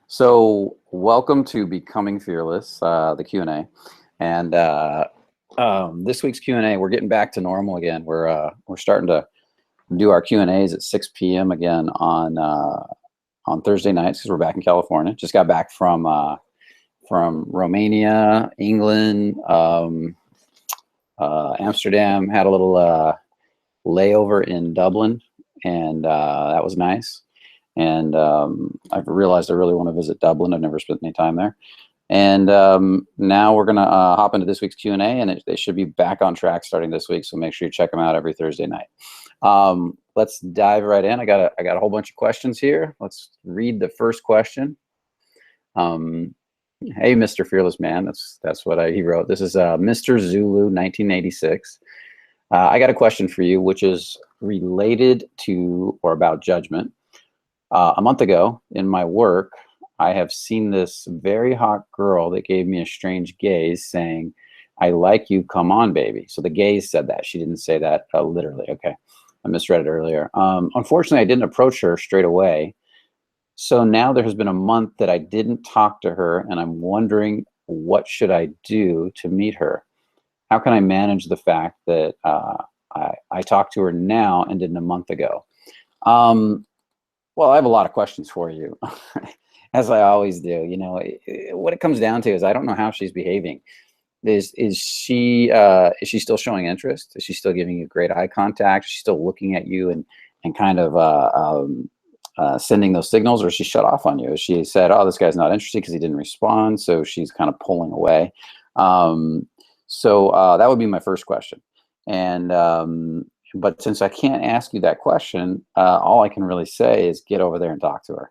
So, welcome to Becoming Fearless, the Q&A. And this week's Q&A, we're getting back to normal again. We're starting to do our Q&As at 6 p.m. again on Thursday nights because we're back in California. Just got back from Romania, England, Amsterdam. Had a little layover in Dublin, and that was nice. And I've realized I really want to visit Dublin. I've never spent any time there. And now we're going to hop into this week's Q&A, and they should be back on track starting this week. So make sure you check them out every Thursday night. Let's dive right in. I got a whole bunch of questions here. Let's read the first question. Hey, Mr. Fearless Man. That's what he wrote. This is Mr. Zulu 1986. I got a question for you, which is related to or about judgment. A month ago in my work, I have seen this very hot girl that gave me a strange gaze saying, "I like you, come on, baby." So the gaze said that. She didn't say that literally. Okay, I misread it earlier. Unfortunately, I didn't approach her straight away. So now there has been a month that I didn't talk to her, and I'm wondering, what should I do to meet her? How can I manage the fact that I talked to her now and didn't a month ago? Well, I have a lot of questions for you, as I always do. You know, what it comes down to is I don't know how she's behaving. Is she still showing interest? Is she still giving you great eye contact? Is she still looking at you and kind of sending those signals, or is she shut off on you? Is she said, "Oh, this guy's not interested because he didn't respond," so she's kind of pulling away? So that would be my first question. And but since I can't ask you that question, all I can really say is get over there and talk to her.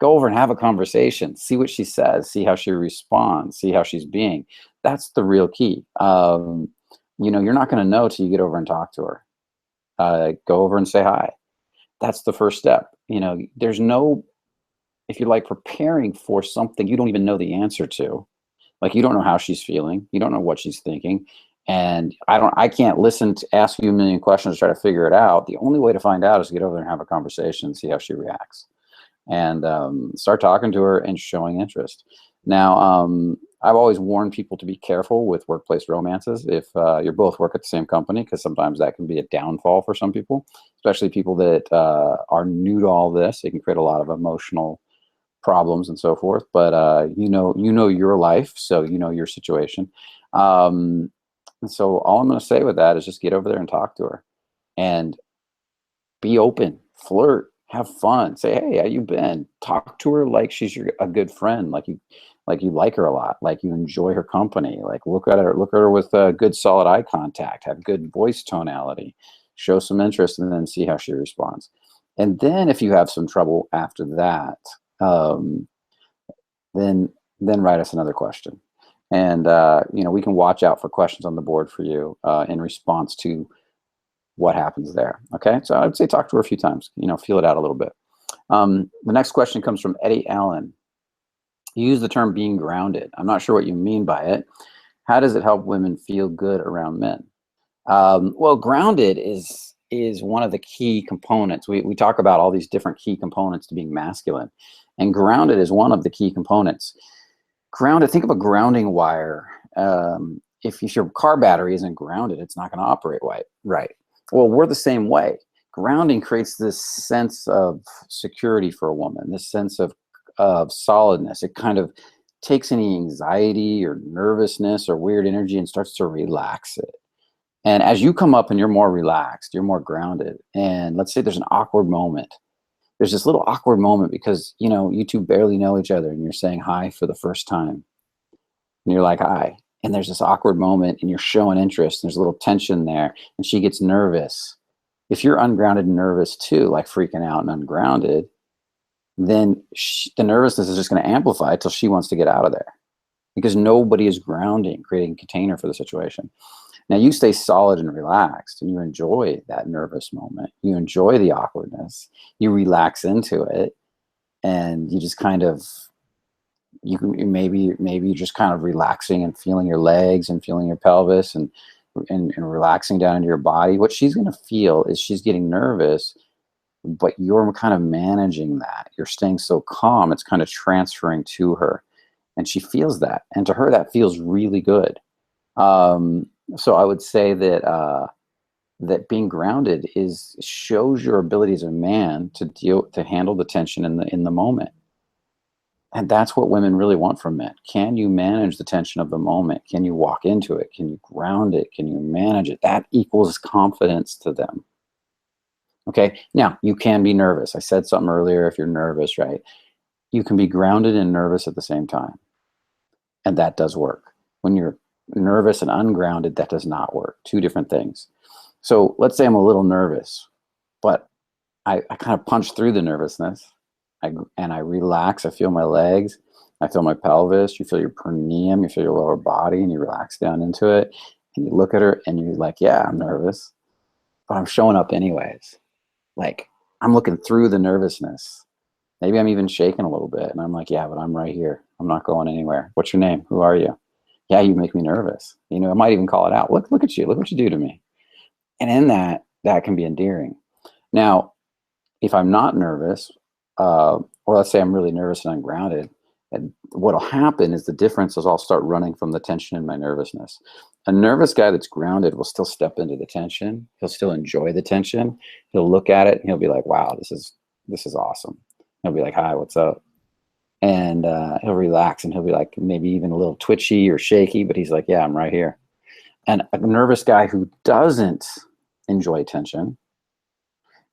Go over and have a conversation. See what she says. See how she responds. See how she's being. That's the real key. You know, you're not going to know till you get over and talk to her. Go over and say hi. That's the first step. You know, there's no, if you're like preparing for something you don't even know the answer to, like you don't know how she's feeling, you don't know what she's thinking. And I can't listen to ask you a million questions to try to figure it out. The only way to find out is to get over there and have a conversation and see how she reacts, and start talking to her and showing interest. Now, I've always warned people to be careful with workplace romances if you both work at the same company, because sometimes that can be a downfall for some people, especially people that are new to all this. It can create a lot of emotional problems and so forth. But you know your life, so you know your situation. And so all I'm going to say with that is just get over there and talk to her, and be open, flirt, have fun, say, "Hey, how you been?" Talk to her like she's a good friend, like you like her a lot, like you enjoy her company, like look at her with good solid eye contact, have good voice tonality, show some interest, and then see how she responds. And then if you have some trouble after that, then write us another question. And you know, we can watch out for questions on the board for you in response to what happens there. Okay, so I'd say talk to her a few times. You know, feel it out a little bit. The next question comes from Eddie Allen. You use the term being grounded. I'm not sure what you mean by it. How does it help women feel good around men? Well, grounded is one of the key components. We talk about all these different key components to being masculine, and grounded is one of the key components. Grounded, think of a grounding wire. If your car battery isn't grounded, it's not going to operate right. Well, we're the same way. Grounding creates this sense of security for a woman, this sense of solidness. It kind of takes any anxiety or nervousness or weird energy and starts to relax it. And as you come up and you're more relaxed, you're more grounded. And let's say there's an awkward moment. There's this little awkward moment because, you know, you two barely know each other and you're saying hi for the first time. And you're like, "Hi." And there's this awkward moment and you're showing interest. And there's a little tension there and she gets nervous. If you're ungrounded and nervous too, like freaking out and ungrounded, then the nervousness is just going to amplify until she wants to get out of there, because nobody is grounding, creating a container for the situation. Now you stay solid and relaxed and you enjoy that nervous moment. You enjoy the awkwardness. You relax into it, and you just kind of, maybe you're just kind of relaxing and feeling your legs and feeling your pelvis and relaxing down into your body. What she's going to feel is she's getting nervous, but you're kind of managing that. You're staying so calm, it's kind of transferring to her. And she feels that. And to her, that feels really good. So I would say that that being grounded shows your ability as a man to handle the tension in the moment. And that's what women really want from men. Can you manage the tension of the moment? Can you walk into it? Can you ground it? Can you manage it? That equals confidence to them. Okay. Now, you can be nervous. I said something earlier. If you're nervous, right? You can be grounded and nervous at the same time. And that does work. When you're nervous and ungrounded, that does not work. Two different things. So let's say I'm a little nervous, but I kind of punch through the nervousness. And I relax. I feel my legs. I feel my pelvis. You feel your perineum. You feel your lower body, and you relax down into it. And you look at her, and you're like, "Yeah, I'm nervous, but I'm showing up anyways." Like, I'm looking through the nervousness. Maybe I'm even shaking a little bit, and I'm like, "Yeah, but I'm right here. I'm not going anywhere. What's your name? Who are you?" "Yeah, you make me nervous." You know, I might even call it out. Look at you. Look what you do to me. And in that can be endearing. Now, if I'm not nervous, or let's say I'm really nervous and ungrounded, and what'll happen is the difference is I'll start running from the tension in my nervousness. A nervous guy that's grounded will still step into the tension. He'll still enjoy the tension. He'll look at it and he'll be like, "Wow, this is awesome." He'll be like, "Hi, what's up?" And he'll relax and he'll be like maybe even a little twitchy or shaky, but he's like, "Yeah, I'm right here." And a nervous guy who doesn't enjoy tension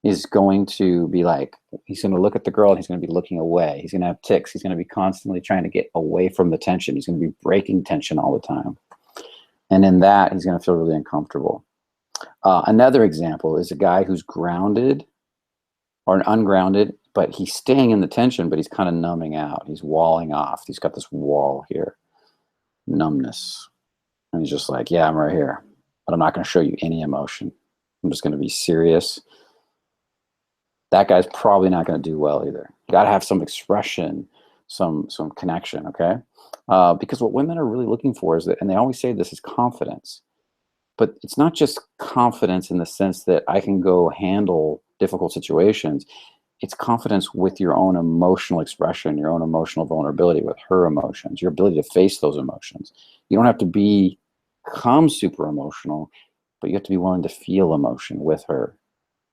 is going to be like, he's going to look at the girl and he's going to be looking away. He's going to have tics. He's going to be constantly trying to get away from the tension. He's going to be breaking tension all the time. And in that, he's going to feel really uncomfortable. Another example is a guy who's grounded or ungrounded, but he's staying in the tension, but he's kind of numbing out. He's walling off. He's got this wall here, numbness. And he's just like, "Yeah, I'm right here, but I'm not going to show you any emotion. I'm just going to be serious." That guy's probably not going to do well either. You got to have some expression, some connection, okay? Because what women are really looking for is that, and they always say this, is confidence. But it's not just confidence in the sense that I can go handle difficult situations. It's confidence with your own emotional expression, your own emotional vulnerability with her emotions, your ability to face those emotions. You don't have to become super emotional, but you have to be willing to feel emotion with her.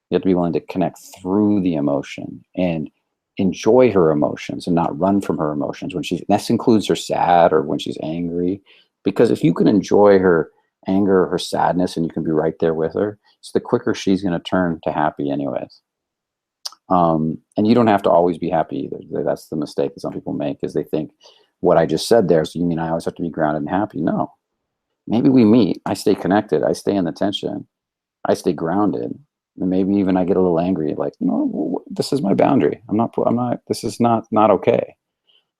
You have to be willing to connect through the emotion and enjoy her emotions and not run from her emotions when this includes her sad or when she's angry. Because if you can enjoy her anger or her sadness and you can be right there with her, it's the quicker she's going to turn to happy anyways. And you don't have to always be happy either. That's the mistake that some people make, is they think what I just said there, so you mean I always have to be grounded and happy? No. Maybe we meet, I stay connected, I stay in the tension, I stay grounded. And maybe even I get a little angry, like, "No, this is my boundary. This is not okay."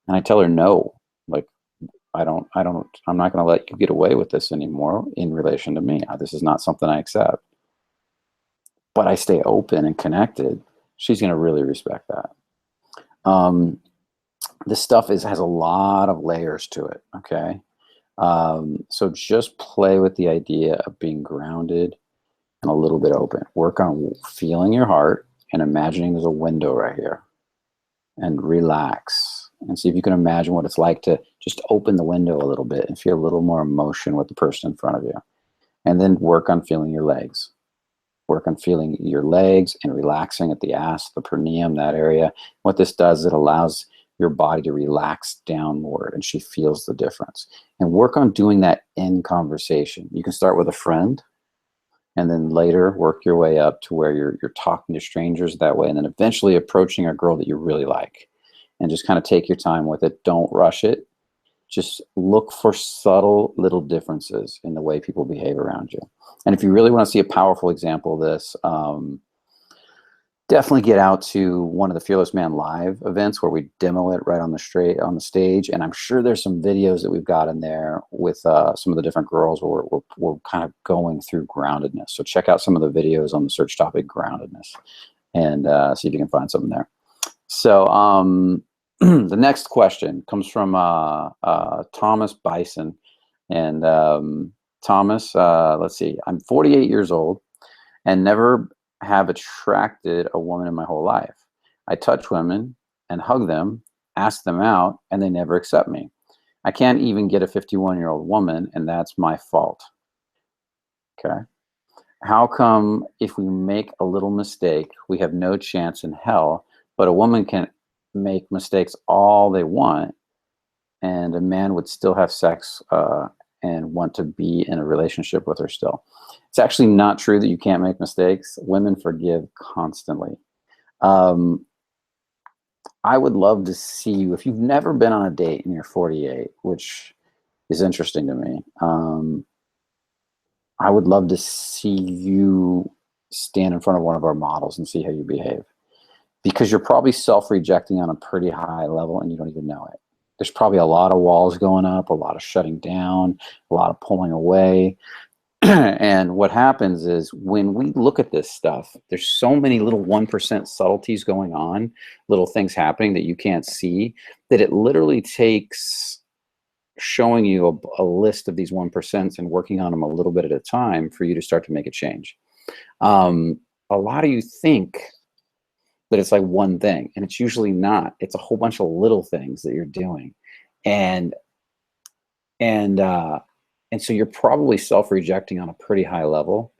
And I tell her no, like, I'm not going to let you get away with this anymore in relation to me. This is not something I accept. But I stay open and connected. She's going to really respect that. This stuff has a lot of layers to it. Okay. So just play with the idea of being grounded and a little bit open. Work on feeling your heart and imagining there's a window right here, and relax and see if you can imagine what it's like to just open the window a little bit and feel a little more emotion with the person in front of you. And then work on feeling your legs. Work on feeling your legs and relaxing at the ass, the perineum, that area. What this does, it allows your body to relax downward, and she feels the difference. And work on doing that in conversation. You can start with a friend, and then later work your way up to where you're talking to strangers that way, and then eventually approaching a girl that you really like. And just kind of take your time with it. Don't rush it. Just look for subtle little differences in the way people behave around you. And if you really want to see a powerful example of this, definitely get out to one of the Fearless Man Live events where we demo it right on the stage. And I'm sure there's some videos that we've got in there with some of the different girls where we're kind of going through groundedness. So check out some of the videos on the search topic groundedness and see if you can find something there. So the next question comes from Thomas Bison. And Thomas, let's see, I'm 48 years old and never have attracted a woman in my whole life. I touch women and hug them, ask them out, and they never accept me. I can't even get a 51-year-old woman, and that's my fault. Okay. How come if we make a little mistake, we have no chance in hell, but a woman can make mistakes all they want, and a man would still have sex and want to be in a relationship with her still? It's actually not true that you can't make mistakes. Women forgive constantly. Um, I would love to see you, if you've never been on a date and you're 48, which is interesting to me. I would love to see you stand in front of one of our models and see how you behave, because you're probably self-rejecting on a pretty high level and you don't even know it. There's probably a lot of walls going up, a lot of shutting down, a lot of pulling away. And what happens is when we look at this stuff, there's so many little 1% subtleties going on, little things happening that you can't see, that it literally takes showing you a list of these 1% and working on them a little bit at a time for you to start to make a change. A lot of you think that it's like one thing, and it's usually not. It's a whole bunch of little things that you're doing. And and so you're probably self-rejecting on a pretty high level.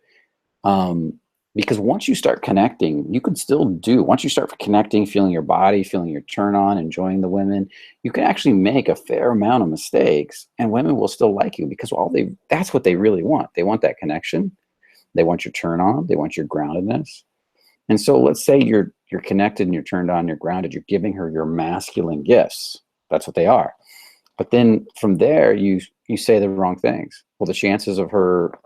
Because once you start connecting, you can still do, once you start connecting, feeling your body, feeling your turn on, enjoying the women, you can actually make a fair amount of mistakes and women will still like you, because that's what they really want. They want that connection. They want your turn on. They want your groundedness. And so let's say you're connected and you're turned on, you're grounded, you're giving her your masculine gifts. That's what they are. But then from there, you say the wrong things. Well, the chances of her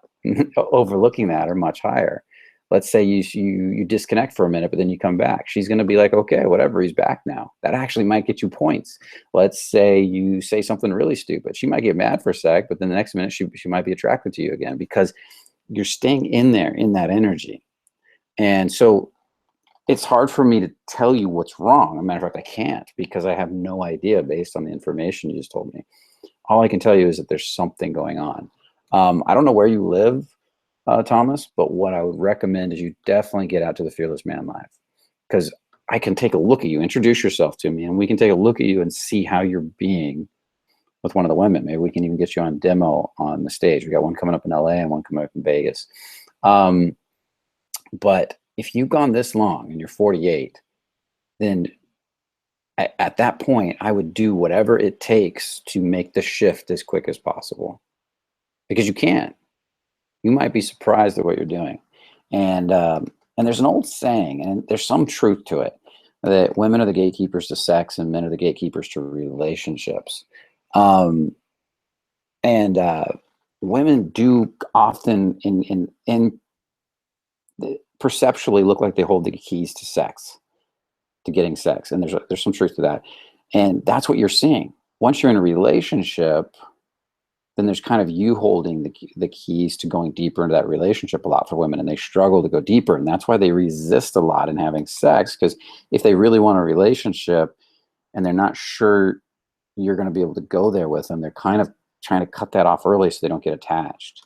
overlooking that are much higher. Let's say you disconnect for a minute, but then you come back. She's going to be like, okay, whatever, he's back now. That actually might get you points. Let's say you say something really stupid. She might get mad for a sec, but then the next minute she might be attracted to you again, because you're staying in there in that energy. And so it's hard for me to tell you what's wrong. As a matter of fact, I can't, because I have no idea based on the information you just told me. All I can tell you is that there's something going on. I don't know where you live, Thomas, but what I would recommend is you definitely get out to the Fearless Man Live, because I can take a look at you, introduce yourself to me, and we can take a look at you and see how you're being with one of the women. Maybe we can even get you on demo on the stage. We got one coming up in LA and one coming up in Vegas. But if you've gone this long and you're 48, then at that point, I would do whatever it takes to make the shift as quick as possible, because you can't. You might be surprised at what you're doing. And there's an old saying, and there's some truth to it, that women are the gatekeepers to sex and men are the gatekeepers to relationships. Women do often perceptually look like they hold the keys to sex, to getting sex. And there's some truth to that. And that's what you're seeing. Once you're in a relationship, then there's kind of you holding the keys to going deeper into that relationship a lot for women, and they struggle to go deeper. And that's why they resist a lot in having sex, because if they really want a relationship and they're not sure you're going to be able to go there with them, they're kind of trying to cut that off early so they don't get attached.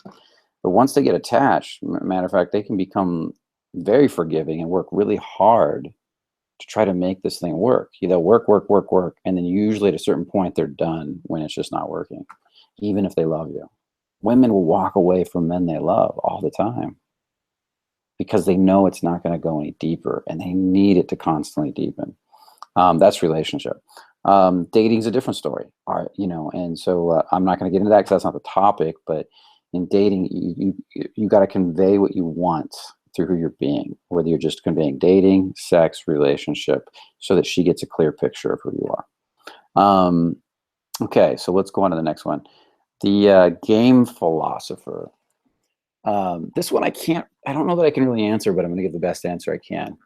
But once they get attached, matter of fact, they can become very forgiving and work really hard to try to make this thing work. They'll work, and then usually at a certain point they're done when it's just not working, even if they love you. Women will walk away from men they love all the time because they know it's not going to go any deeper, and they need it to constantly deepen. That's relationship. Dating is a different story, and so I'm not going to get into that because that's not the topic. But in dating, you got to convey what you want through who you're being, whether you're just conveying dating, sex, relationship, so that she gets a clear picture of who you are. Okay, so let's go on to the next one. The game philosopher. This one I don't know that I can really answer, but I'm going to give the best answer I can.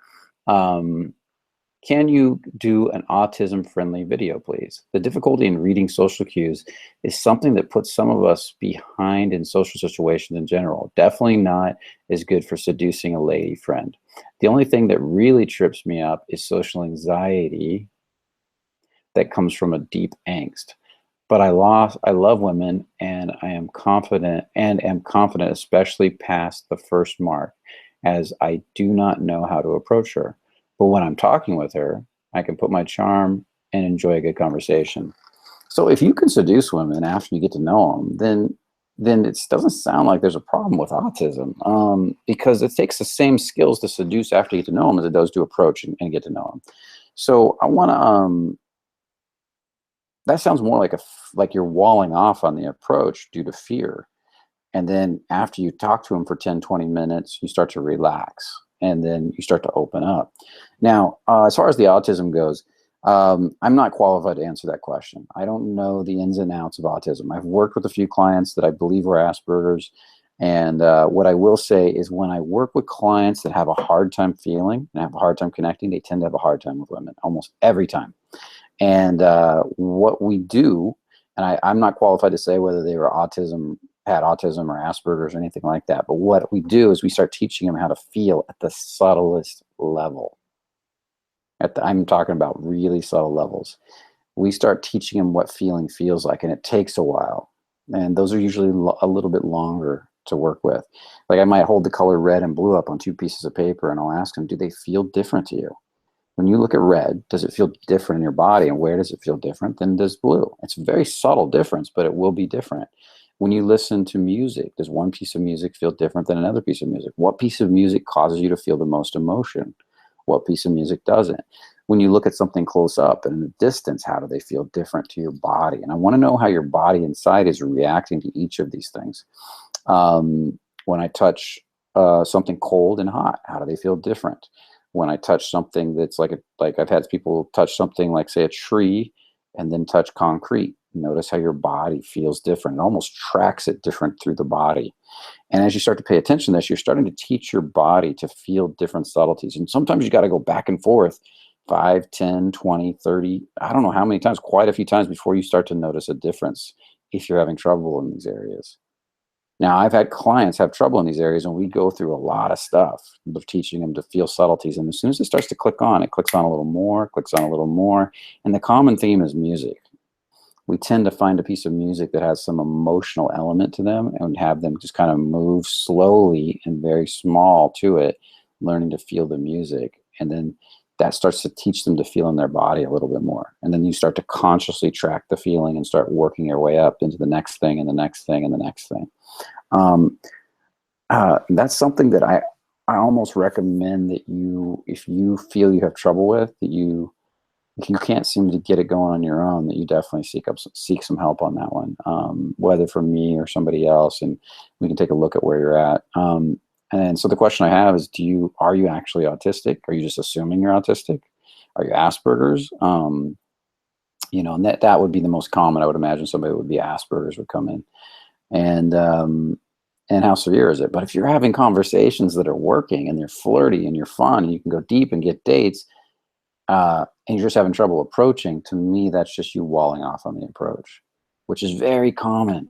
Can you do an autism-friendly video, please? The difficulty in reading social cues is something that puts some of us behind in social situations in general. Definitely not as good for seducing a lady friend. The only thing that really trips me up is social anxiety that comes from a deep angst. But I love women, and I am confident, especially past the first mark. as I do not know how to approach her. But when I'm talking with her, I can put my charm and enjoy a good conversation. So if you can seduce women after you get to know them, then it doesn't sound like there's a problem with autism, because it takes the same skills to seduce after you get to know them as it does to approach and get to know them. So I want to that sounds more like like you're walling off on the approach due to fear. And then after you talk to them for 10, 20 minutes, you start to relax and then you start to open up. Now, as far as the autism goes, I'm not qualified to answer that question. I don't know the ins and outs of autism. I've worked with a few clients that I believe were Asperger's. And what I will say is when I work with clients that have a hard time feeling and have a hard time connecting, they tend to have a hard time with women almost every time. And what we do, and I'm not qualified to say whether they were had autism or Asperger's or anything like that, but what we do is we start teaching them how to feel at the subtlest level. I'm talking about really subtle levels. We start teaching them what feeling feels like, and it takes a while. And those are usually a little bit longer to work with. Like I might hold the color red and blue up on 2 pieces of paper, and I'll ask them, do they feel different to you? When you look at red, does it feel different in your body? And where does it feel different than does blue? It's a very subtle difference, but it will be different. When you listen to music, does one piece of music feel different than another piece of music? What piece of music causes you to feel the most emotion? What piece of music doesn't? When you look at something close up and in the distance, how do they feel different to your body? And I want to know how your body inside is reacting to each of these things. When I touch something cold and hot, how do they feel different? When I touch something that's like I've had people touch something like, say, a tree and then touch concrete. Notice how your body feels different. It almost tracks it different through the body. And as you start to pay attention to this, you're starting to teach your body to feel different subtleties. And sometimes you got to go back and forth 5, 10, 20, 30, I don't know how many times, quite a few times before you start to notice a difference if you're having trouble in these areas. Now, I've had clients have trouble in these areas, and we go through a lot of stuff of teaching them to feel subtleties. And as soon as it starts to click on, it clicks on a little more, clicks on a little more. And the common theme is music. We tend to find a piece of music that has some emotional element to them and have them just kind of move slowly and very small to it, learning to feel the music. And then that starts to teach them to feel in their body a little bit more. And then you start to consciously track the feeling and start working your way up into the next thing and the next thing and the next thing. That's something that I almost recommend that if you feel you have trouble with, that if you can't seem to get it going on your own, that you definitely seek some help on that one, whether from me or somebody else, and we can take a look at where you're at. And so the question I have is, are you actually autistic? Are you just assuming you're autistic? Are you Asperger's? And that would be the most common. I would imagine somebody would be Asperger's would come in. And how severe is it? But if you're having conversations that are working and they're flirty and you're fun and you can go deep and get dates, and you're just having trouble approaching, to me, that's just you walling off on the approach, which is very common.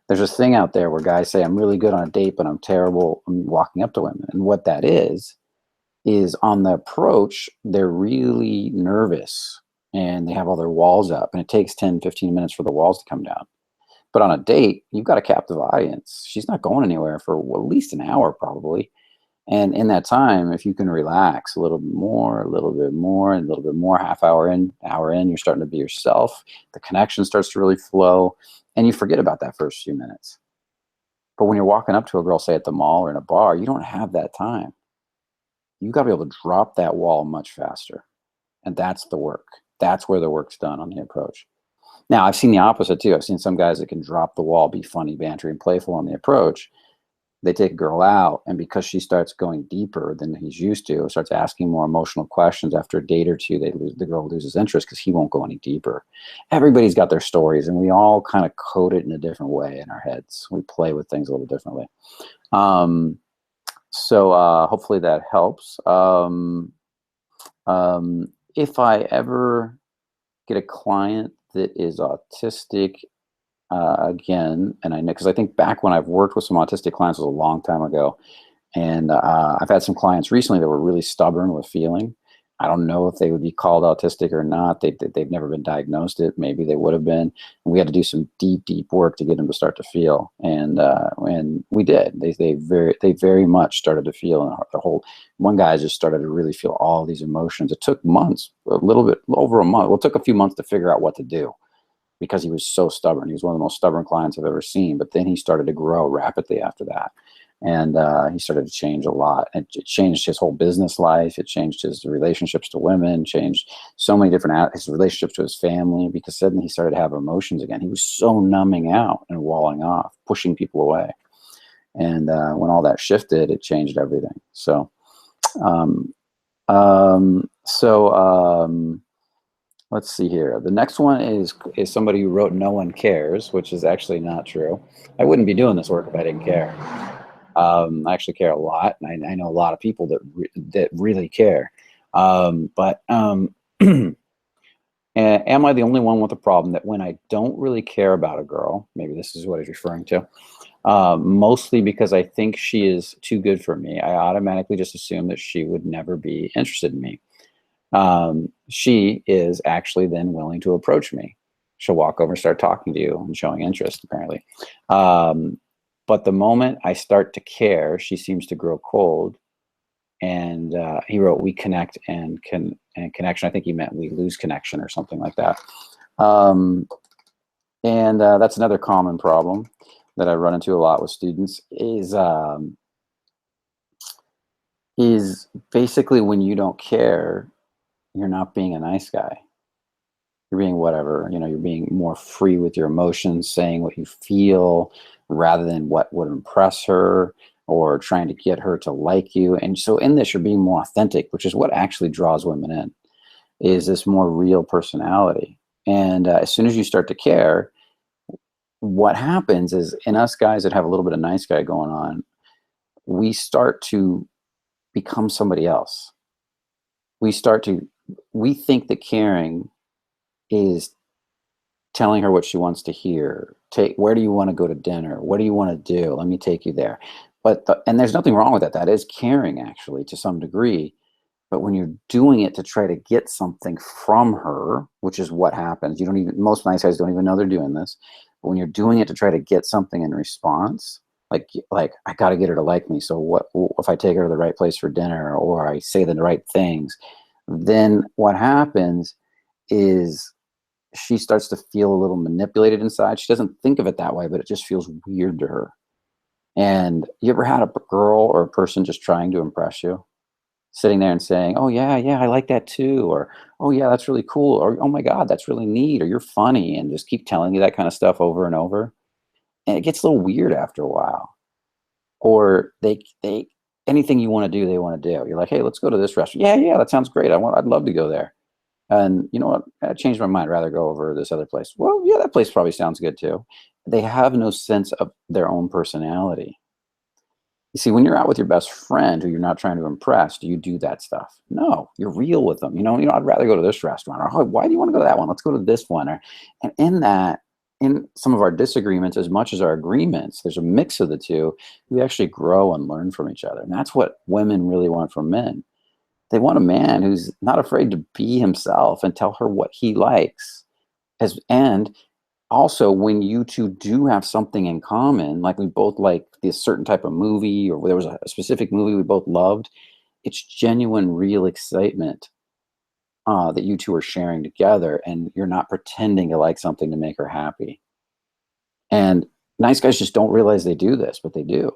There's this thing out there where guys say, I'm really good on a date, but I'm terrible walking up to women. And what that is on the approach, they're really nervous and they have all their walls up, and it takes 10, 15 minutes for the walls to come down. But on a date, you've got a captive audience. She's not going anywhere for at least an hour, probably. And in that time, if you can relax a little bit more, a little bit more, and a little bit more, hour in, you're starting to be yourself. The connection starts to really flow, and you forget about that first few minutes. But when you're walking up to a girl, say at the mall or in a bar, you don't have that time. You've got to be able to drop that wall much faster. And that's the work. That's where the work's done on the approach. Now, I've seen the opposite too. I've seen some guys that can drop the wall, be funny, bantery, and playful on the approach. They take a girl out, and because she starts going deeper than he's used to, starts asking more emotional questions, after a date or two, the girl loses interest because he won't go any deeper. Everybody's got their stories, and we all kind of code it in a different way in our heads. We play with things a little differently. So hopefully that helps. If I ever get a client that is autistic, again, and I know, because I think back when I've worked with some autistic clients was a long time ago, and I've had some clients recently that were really stubborn with feeling, I don't know if they would be called autistic or not. They've never been diagnosed it. Maybe they would have been. And we had to do some deep work to get them to start to feel. And we did. They very much started to feel. And the whole, one guy just started to really feel all these emotions. It took months, a little bit over a month. Well, it took a few months to figure out what to do, because he was so stubborn. He was one of the most stubborn clients I've ever seen. But then he started to grow rapidly after that. And he started to change a lot. It changed his whole business life. It changed his relationships to women, changed so many different, his relationships to his family, because suddenly he started to have emotions again. He was so numbing out and walling off, pushing people away. And when all that shifted, it changed everything. So, let's see here. The next one is somebody who wrote "No one cares," which is actually not true. I wouldn't be doing this work if I didn't care. I actually care a lot, and I know a lot of people that really care. Am I the only one with a problem that when I don't really care about a girl, maybe this is what he's referring to, mostly because I think she is too good for me, I automatically just assume that she would never be interested in me. She is actually then willing to approach me. She'll walk over and start talking to you and showing interest, apparently. But the moment I start to care, she seems to grow cold. And he wrote, "We connect and connection." I think he meant we lose connection or something like that. That's another common problem that I run into a lot with students is basically when you don't care, you're not being a nice guy. You're being whatever, you're being more free with your emotions, saying what you feel rather than what would impress her, or trying to get her to like you. And so in this, you're being more authentic, which is what actually draws women in, is this more real personality. And as soon as you start to care, what happens is, in us guys that have a little bit of nice guy going on, we start to become somebody else. We think that caring is telling her what she wants to hear. Where do you want to go to dinner? What do you want to do? Let me take you there. And there's nothing wrong with that. That is caring, actually, to some degree. But when you're doing it to try to get something from her, which is what happens, most nice guys don't even know they're doing this. But when you're doing it to try to get something in response, like I got to get her to like me. So what if I take her to the right place for dinner, or I say the right things? Then what happens is she starts to feel a little manipulated inside. She doesn't think of it that way, but it just feels weird to her. And you ever had a girl or a person just trying to impress you, sitting there and saying, "Oh yeah, I like that too," or "Oh yeah, that's really cool," or "Oh my God, that's really neat," or "You're funny," and just keep telling you that kind of stuff over and over? And it gets a little weird after a while. Or they anything you want to do, they want to do. You're like, "Hey, let's go to this restaurant." "Yeah, that sounds great. I'd love to go there." And you know what? I changed my mind. I'd rather go over this other place. "Well, yeah, that place probably sounds good too." They have no sense of their own personality. You see, when you're out with your best friend who you're not trying to impress, do you do that stuff? No, you're real with them. I'd rather go to this restaurant, or, "Oh, why do you want to go to that one? Let's go to this one." And in some of our disagreements, as much as our agreements, there's a mix of the two. We actually grow and learn from each other. And that's what women really want from men. They want a man who's not afraid to be himself and tell her what he likes. And also, when you two do have something in common, like we both like this certain type of movie, or there was a specific movie we both loved, it's genuine, real excitement that you two are sharing together, and you're not pretending to like something to make her happy. And nice guys just don't realize they do this, but they do.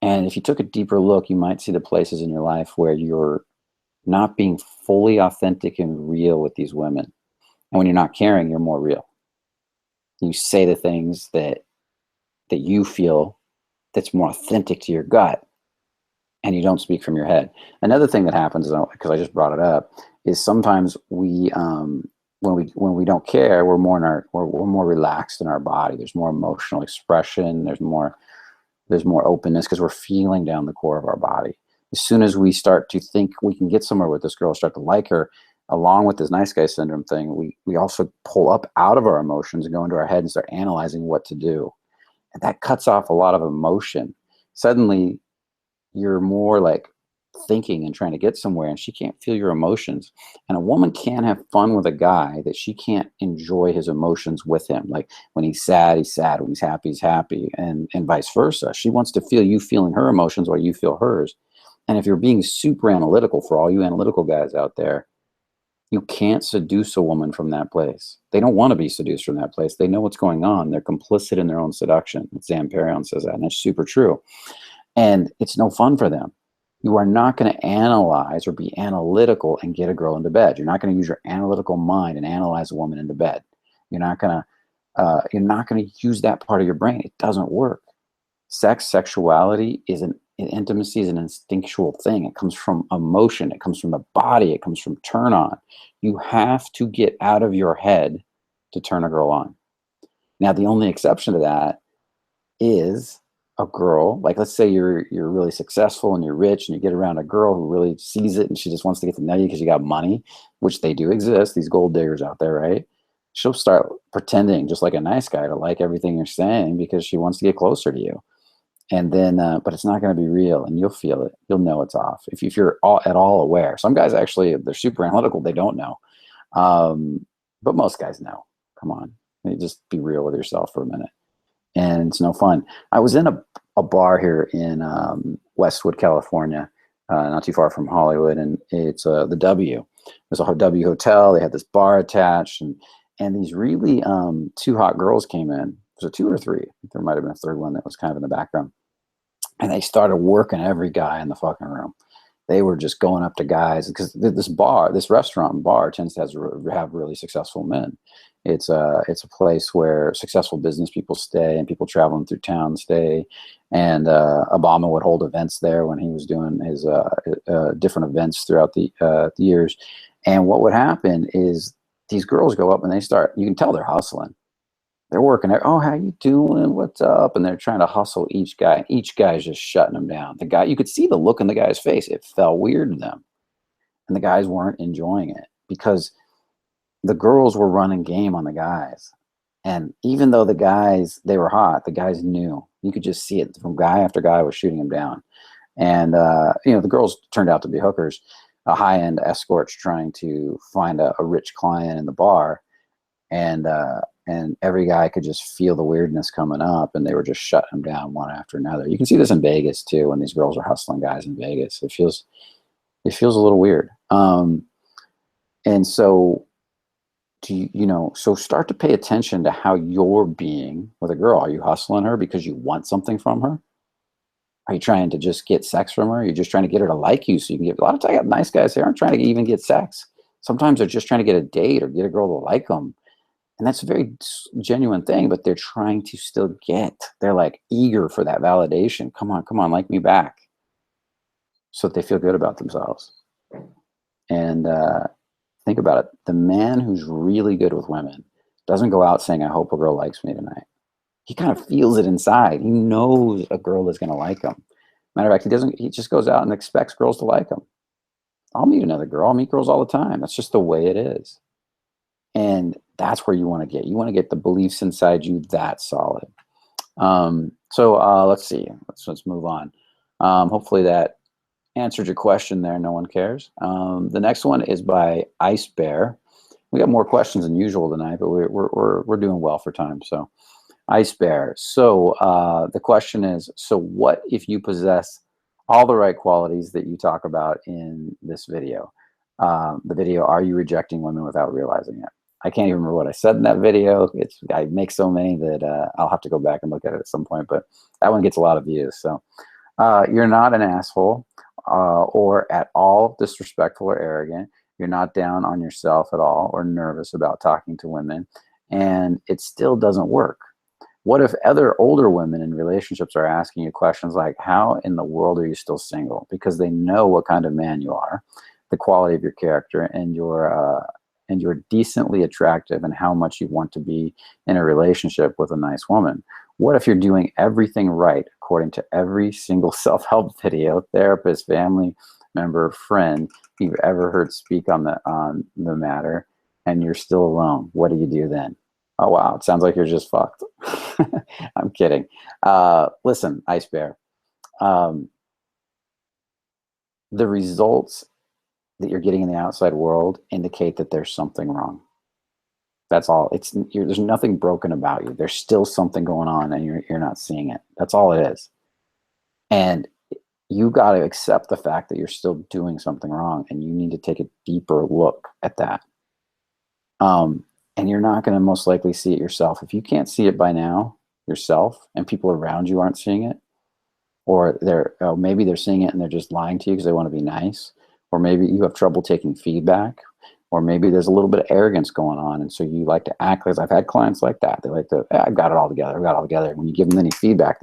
And if you took a deeper look, you might see the places in your life where you're not being fully authentic and real with these women. And when you're not caring, you're more real. You say the things that you feel, that's more authentic to your gut, and you don't speak from your head. Another thing that happens, because I just brought it up, is sometimes when we don't care, we're more relaxed in our body. There's more emotional expression. There's more openness, because we're feeling down the core of our body. As soon as we start to think we can get somewhere with this girl, start to like her, along with this nice guy syndrome thing, we also pull up out of our emotions and go into our head and start analyzing what to do. And that cuts off a lot of emotion. Suddenly, you're more like thinking and trying to get somewhere, and she can't feel your emotions. And a woman can't have fun with a guy that she can't enjoy his emotions with him. Like when he's sad, he's sad. When he's happy, and vice versa. She wants to feel you feeling her emotions while you feel hers. And if you're being super analytical, for all you analytical guys out there, you can't seduce a woman from that place. They don't want to be seduced from that place. They know what's going on. They're complicit in their own seduction. Zamparion says that, and it's super true. And it's no fun for them. You are not going to analyze or be analytical and get a girl into bed. You're not going to use your analytical mind and analyze a woman into bed. You're not going to use that part of your brain. It doesn't work. Sexuality is intimacy is an instinctual thing. It comes from emotion. It comes from the body. It comes from turn on. You have to get out of your head to turn a girl on. Now, the only exception to that is a girl, like let's say you're really successful and you're rich and you get around a girl who really sees it and she just wants to get to know you because you got money, which they do exist, these gold diggers out there, right? She'll start pretending just like a nice guy to like everything you're saying because she wants to get closer to you. And then, but it's not going to be real, and you'll feel it. You'll know it's off if you're at all aware. Some guys actually, they're super analytical. They don't know, but most guys know. Come on, just be real with yourself for a minute. And it's no fun. I was in a bar here in Westwood, California, not too far from Hollywood, and it's the W. There's a W hotel. They had this bar attached, and these really two hot girls came in. Was it two or three? I think there might have been a third one that was kind of in the background. And they started working every guy in the fucking room. They were just going up to guys because this restaurant and bar tends to have really successful men. It's a place where successful business people stay and people traveling through town stay. And Obama would hold events there when he was doing his different events throughout the years. And what would happen is these girls go up and they start. You can tell they're hustling. They're working there. Oh, how you doing? What's up? And they're trying to hustle each guy. Each guy's just shutting them down. The guy, you could see the look in the guy's face. It felt weird to them. And the guys weren't enjoying it because the girls were running game on the guys. And even though the guys, they were hot, the guys knew. You could just see it from guy after guy was shooting them down. And, the girls turned out to be hookers, high-end escorts trying to find a rich client in the bar. And every guy could just feel the weirdness coming up, and they were just shutting them down one after another. You can see this in Vegas too, when these girls are hustling guys in Vegas. It feels a little weird. And so, so start to pay attention to how you're being with a girl. Are you hustling her because you want something from her? Are you trying to just get sex from her? Are you just trying to get her to like you so you can get? A lot of times, nice guys, they aren't trying to even get sex. Sometimes they're just trying to get a date or get a girl to like them. And that's a very genuine thing, but they're trying to still they're like eager for that validation. Come on, like me back. So that they feel good about themselves. And think about it. The man who's really good with women doesn't go out saying, I hope a girl likes me tonight. He kind of feels it inside. He knows a girl is going to like him. Matter of fact, he just goes out and expects girls to like him. I'll meet another girl. I'll meet girls all the time. That's just the way it is. And that's where you want to get. You want to get the beliefs inside you that solid. So let's see. Let's move on. Hopefully that answered your question there. No one cares. The next one is by Ice Bear. We got more questions than usual tonight, but we're doing well for time. So Ice Bear. So the question is, so what if you possess all the right qualities that you talk about in this video? The video, are you rejecting women without realizing it? I can't even remember what I said in that video. I make so many that I'll have to go back and look at it at some point, but that one gets a lot of views. So you're not an asshole or at all disrespectful or arrogant. You're not down on yourself at all or nervous about talking to women, and it still doesn't work. What if other older women in relationships are asking you questions like, how in the world are you still single? Because they know what kind of man you are, the quality of your character, and you're decently attractive and how much you want to be in a relationship with a nice woman. What if you're doing everything right according to every single self-help video, therapist, family member, friend you've ever heard speak on the matter, and you're still alone? What do you do then? Oh, wow. It sounds like you're just fucked. I'm kidding. Listen, Ice Bear. The results that you're getting in the outside world indicate that there's something wrong. That's all. There's nothing broken about you. There's still something going on, and you're not seeing it. That's all it is. And you got to accept the fact that you're still doing something wrong, and you need to take a deeper look at that. And you're not going to most likely see it yourself. If you can't see it by now yourself, and people around you aren't seeing it, or maybe they're seeing it and they're just lying to you because they want to be nice, or maybe you have trouble taking feedback, or maybe there's a little bit of arrogance going on, and so you like to act like, I've had clients like that. They like to, I've got it all together. I've got it all together. When you give them any feedback,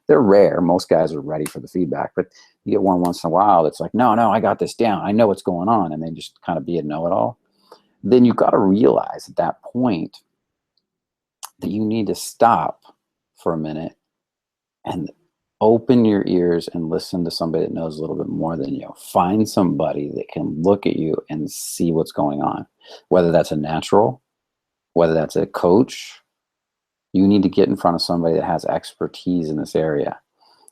they're rare. Most guys are ready for the feedback, but you get one once in a while that's like, no, I got this down. I know what's going on, and they just kind of be a know-it-all. Then you've got to realize at that point that you need to stop for a minute and open your ears and listen to somebody that knows a little bit more than you. Find somebody that can look at you and see what's going on, whether that's a natural, whether that's a coach. You need to get in front of somebody that has expertise in this area.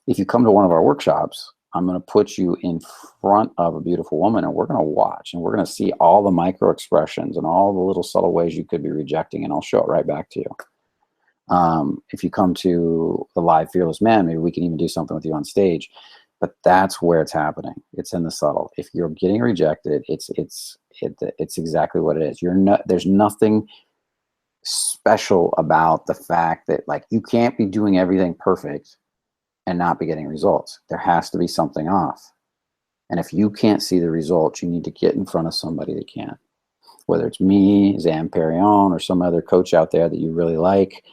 If you come to one of our workshops, I'm going to put you in front of a beautiful woman, and we're going to watch, and we're going to see all the micro expressions and all the little subtle ways you could be rejecting, and I'll show it right back to you. If you come to the live Fearless Man, maybe we can even do something with you on stage. But that's where it's happening. It's in the subtle. If you're getting rejected, it's exactly what it is. There's nothing special about the fact that, like, you can't be doing everything perfect and not be getting results. There has to be something off. And if you can't see the results, you need to get in front of somebody that can. Whether it's me, Zan Perrion, or some other coach out there that you really like,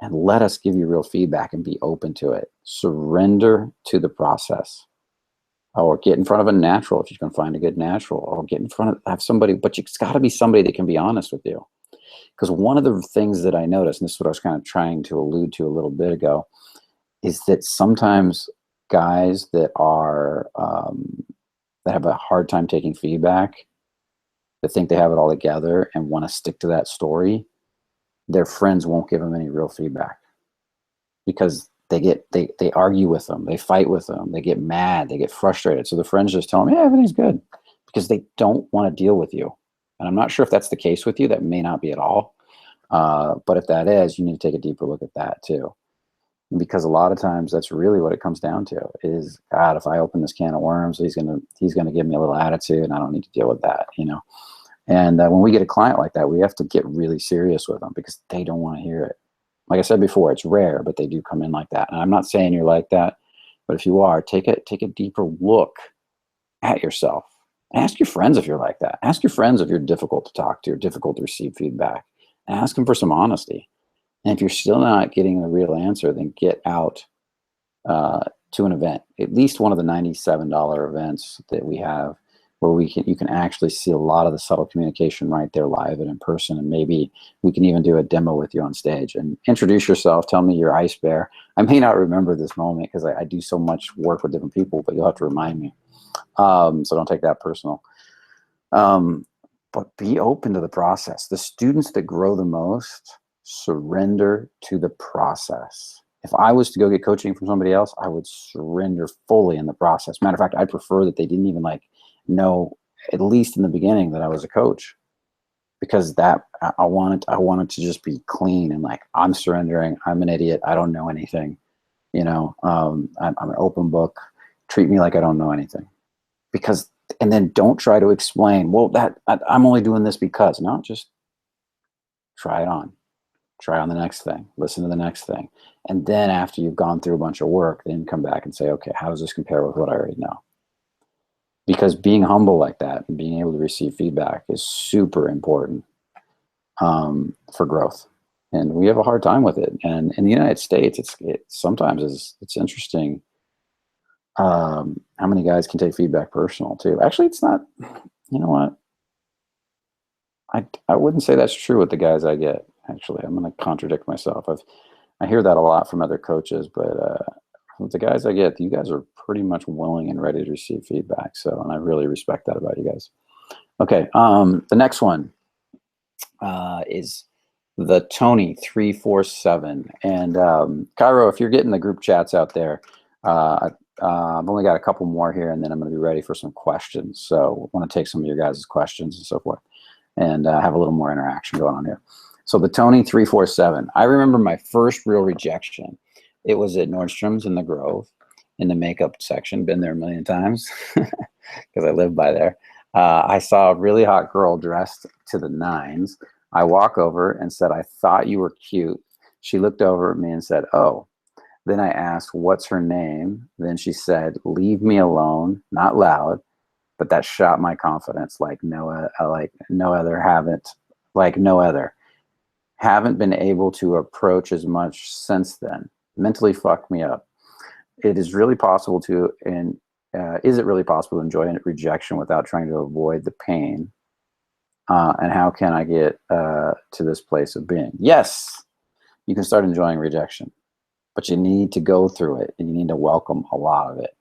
and let us give you real feedback and be open to it. Surrender to the process. Or get in front of a natural if you can find a good natural, or get in front of, have somebody, but it's got to be somebody that can be honest with you. Because one of the things that I noticed, and this is what I was kind of trying to allude to a little bit ago, is that sometimes guys that are, that have a hard time taking feedback, that think they have it all together and want to stick to that story, their friends won't give them any real feedback, because they argue with them, they fight with them, they get mad, they get frustrated. So the friends just tell them, yeah, everything's good, because they don't want to deal with you. And I'm not sure if that's the case with you. That may not be at all. But if that is, you need to take a deeper look at that too. Because a lot of times that's really what it comes down to is, God, if I open this can of worms, he's gonna give me a little attitude, and I don't need to deal with that, you know. And when we get a client like that, we have to get really serious with them, because they don't want to hear it. Like I said before, it's rare, but they do come in like that. And I'm not saying you're like that, but if you are, take a deeper look at yourself. Ask your friends if you're like that. Ask your friends if you're difficult to talk to or difficult to receive feedback. Ask them for some honesty. And if you're still not getting the real answer, then get out to an event, at least one of the $97 events that we have, where you can actually see a lot of the subtle communication right there live and in person. And maybe we can even do a demo with you on stage and introduce yourself. Tell me your ice bear. I may not remember this moment because I do so much work with different people, but you'll have to remind me. So don't take that personal. But be open to the process. The students that grow the most surrender to the process. If I was to go get coaching from somebody else, I would surrender fully in the process. Matter of fact, I'd prefer that they didn't even know, at least in the beginning, that I was a coach, because that I wanted to just be clean and like, I'm surrendering. I'm an idiot. I don't know anything. You know, I'm an open book. Treat me like I don't know anything. Because, and then don't try to explain, well, I'm only doing this because. No, just try it on. Try on the next thing. Listen to the next thing. And then after you've gone through a bunch of work, then come back and say, okay, how does this compare with what I already know? Because being humble like that and being able to receive feedback is super important for growth. And we have a hard time with it. And in the United States, sometimes it's interesting how many guys can take feedback personal too. Actually, it's not, you know what? I wouldn't say that's true with the guys I get. Actually, I'm going to contradict myself. I hear that a lot from other coaches, but with the guys I get, you guys are pretty much willing and ready to receive feedback. So, and I really respect that about you guys. Okay, the next one is the Tony 347. And Cairo, if you're getting the group chats out there, I've only got a couple more here, and then I'm going to be ready for some questions. So I want to take some of your guys' questions and so forth, and have a little more interaction going on here. So the Tony 347. I remember my first real rejection. It was at Nordstrom's in the Grove, in the makeup section. Been there a million times because I live by there. I saw a really hot girl dressed to the nines. I walk over and said, "I thought you were cute." She looked over at me and said, "Oh." Then I asked, "What's her name?" Then she said, "Leave me alone," not loud, but that shot my confidence like no other. Haven't been able to approach as much since then. Mentally fucked me up. It is really possible to, and is it really possible to enjoy rejection without trying to avoid the pain? And how can I get to this place of being? Yes, you can start enjoying rejection, but you need to go through it, and you need to welcome a lot of it.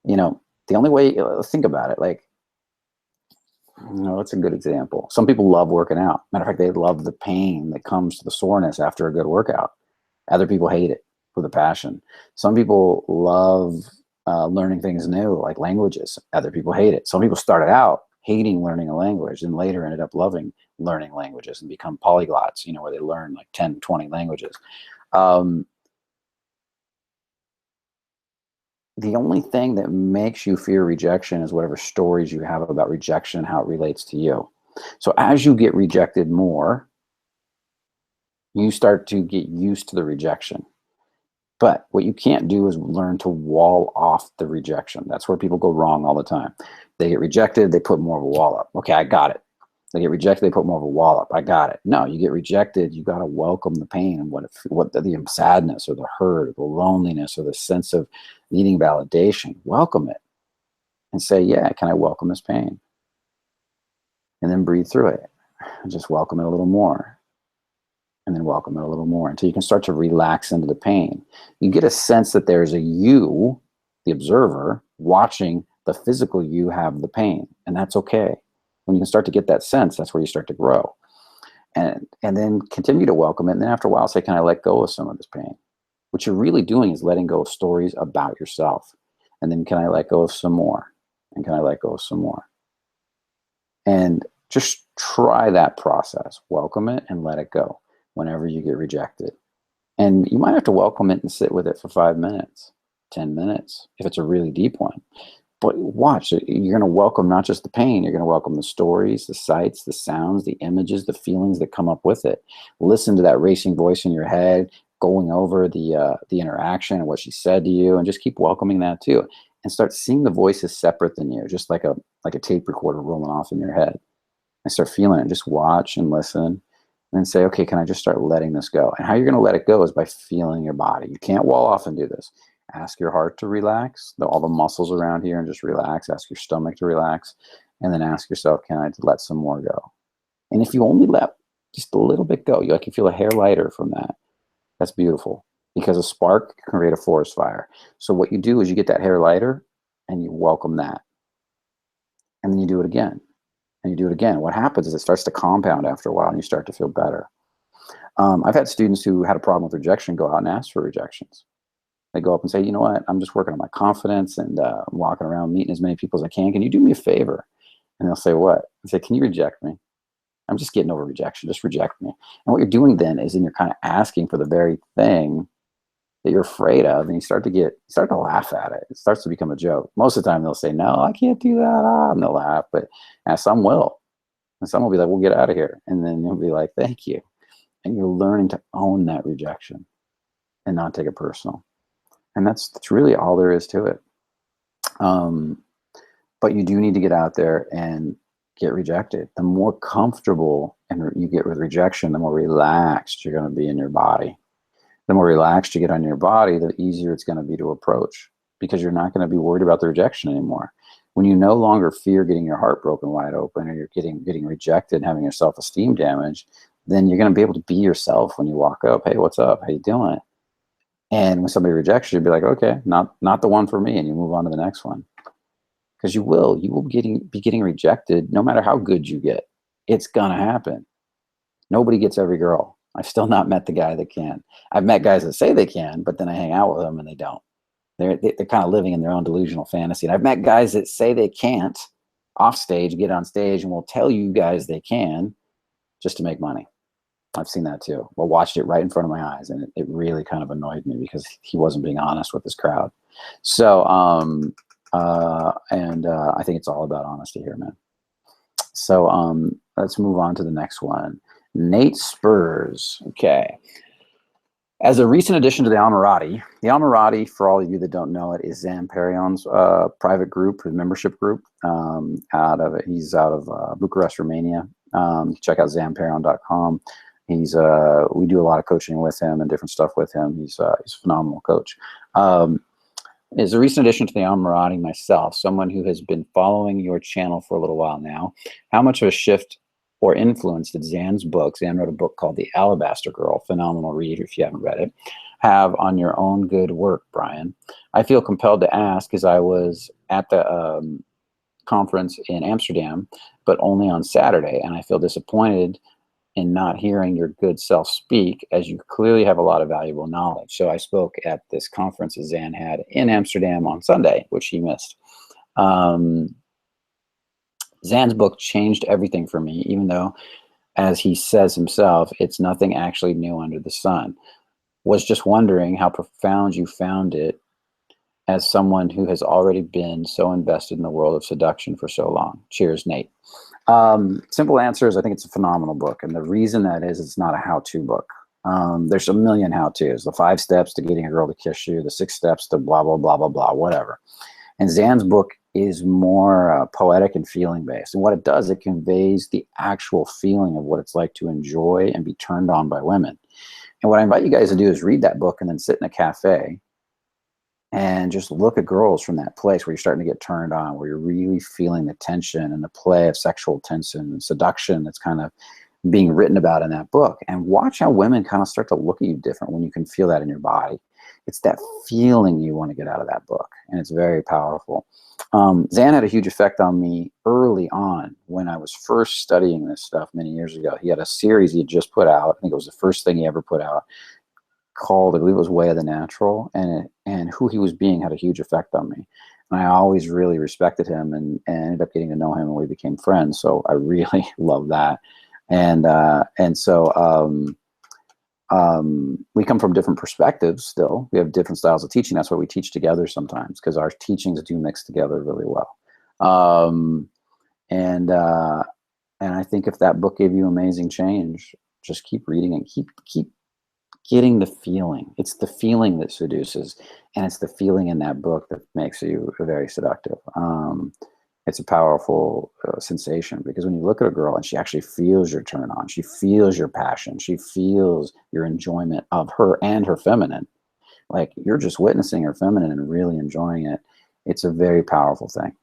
You know, the only way, think about it, like, it's a good example. Some people love working out. Matter of fact, they love the pain that comes to the soreness after a good workout. Other people hate it with a passion. Some people love learning things new, like languages. Other people hate it. Some people started out hating learning a language and later ended up loving learning languages and become polyglots, where they learn like 10, 20 languages. The only thing that makes you fear rejection is whatever stories you have about rejection and how it relates to you. So as you get rejected more, you start to get used to the rejection. But what you can't do is learn to wall off the rejection. That's where people go wrong all the time. They get rejected, they put more of a wall up. Okay, I got it. They get rejected, they put more of a wall up. I got it. No, you get rejected, you got to welcome the pain and what the sadness or the hurt or the loneliness or the sense of needing validation. Welcome it and say, yeah, can I welcome this pain? And then breathe through it and just welcome it a little more. And then welcome it a little more until you can start to relax into the pain. You get a sense that there's a you, the observer, watching the physical you have the pain, and that's okay. When you can start to get that sense, that's where you start to grow. And then continue to welcome it, and then after a while say, can I let go of some of this pain? What you're really doing is letting go of stories about yourself. And then can I let go of some more? And can I let go of some more? And just try that process. Welcome it and let it go whenever you get rejected. And you might have to welcome it and sit with it for 5 minutes, 10 minutes, if it's a really deep one. But watch, you're going to welcome not just the pain, you're going to welcome the stories, the sights, the sounds, the images, the feelings that come up with it. Listen to that racing voice in your head, going over the interaction and what she said to you, and just keep welcoming that too. And start seeing the voices separate than you, just like a tape recorder rolling off in your head. And start feeling it. Just watch and listen. And then say, okay, can I just start letting this go? And how you're going to let it go is by feeling your body. You can't wall off and do this. Ask your heart to relax, all the muscles around here, and just relax. Ask your stomach to relax. And then ask yourself, can I let some more go? And if you only let just a little bit go, you can feel a hair lighter from that. That's beautiful, because a spark can create a forest fire. So what you do is you get that hair lighter and you welcome that. And then you do it again. And you do it again. What happens is it starts to compound after a while and you start to feel better. I've had students who had a problem with rejection go out and ask for rejections. They go up and say, you know what, I'm just working on my confidence and I'm walking around meeting as many people as I can. Can you do me a favor? And they'll say, what? I say, can you reject me? I'm just getting over rejection. Just reject me. And what you're doing then is you're kind of asking for the very thing that you're afraid of, and you start to laugh at it. It starts to become a joke. Most of the time they'll say, no, I can't do that. And they'll laugh, but some will. And some will be like, we'll get out of here. And then you'll be like, thank you. And you're learning to own that rejection and not take it personal. And that's really all there is to it. But you do need to get out there and get rejected. The more comfortable you get with rejection, the more relaxed you're going to be in your body. The more relaxed you get on your body, the easier it's going to be to approach, because you're not going to be worried about the rejection anymore. When you no longer fear getting your heart broken wide open, or you're getting rejected and having your self-esteem damaged, then you're going to be able to be yourself when you walk up. Hey, what's up? How you doing? And when somebody rejects you, you'll be like, okay, not the one for me, and you move on to the next one. Because you will be getting rejected no matter how good you get. It's going to happen. Nobody gets every girl. I've still not met the guy that can. I've met guys that say they can, but then I hang out with them and they don't. They're kind of living in their own delusional fantasy. And I've met guys that say they can't off stage, get on stage, and will tell you guys they can just to make money. I've seen that too. Well, watched it right in front of my eyes, and it really kind of annoyed me because he wasn't being honest with his crowd. So, I think it's all about honesty here, man. So let's move on to the next one. Nate Spurs. Okay. As a recent addition to the Amorata, for all of you that don't know it, is Zan Perion's private group, his membership group. He's out of Bucharest, Romania. Check out zanperion.com. We do a lot of coaching with him and different stuff with him. He's a phenomenal coach. As a recent addition to the Amorata myself, someone who has been following your channel for a little while now, how much of a shift or influence did Zan's book, Zan wrote a book called The Alabaster Girl, phenomenal read if you haven't read it, have on your own good work, Brian? I feel compelled to ask as I was at the conference in Amsterdam, but only on Saturday, and I feel disappointed in not hearing your good self speak, as you clearly have a lot of valuable knowledge. So I spoke at this conference that Zan had in Amsterdam on Sunday, which he missed. Zan's book changed everything for me, even though, as he says himself, it's nothing actually new under the sun. Was just wondering how profound you found it as someone who has already been so invested in the world of seduction for so long. Cheers, Nate. Simple answer is I think it's a phenomenal book. And the reason that is it's not a how-to book. There's a million how-tos, the 5 steps to getting a girl to kiss you, the 6 steps to blah, blah, blah, blah, blah, whatever. And Zan's book is more poetic and feeling based. And what it does, it conveys the actual feeling of what it's like to enjoy and be turned on by women. And what I invite you guys to do is read that book and then sit in a cafe and just look at girls from that place where you're starting to get turned on, where you're really feeling the tension and the play of sexual tension and seduction that's kind of being written about in that book. And watch how women kind of start to look at you different when you can feel that in your body. It's that feeling you want to get out of that book, and it's very powerful. Zan had a huge effect on me early on when I was first studying this stuff many years ago. He had a series he had just put out. I think it was the first thing he ever put out, called, I believe it was Way of the Natural, and who he was being had a huge effect on me. And I always really respected him and ended up getting to know him, and we became friends. So I really love that. And so we come from different perspectives still. We have different styles of teaching. That's why we teach together sometimes, because our teachings do mix together really well. And I think if that book gave you amazing change, just keep reading and keep getting the feeling. It's the feeling that seduces, and it's the feeling in that book that makes you very seductive. It's a powerful sensation, because when you look at a girl and she actually feels your turn on, she feels your passion, she feels your enjoyment of her and her feminine, like you're just witnessing her feminine and really enjoying it. It's a very powerful thing.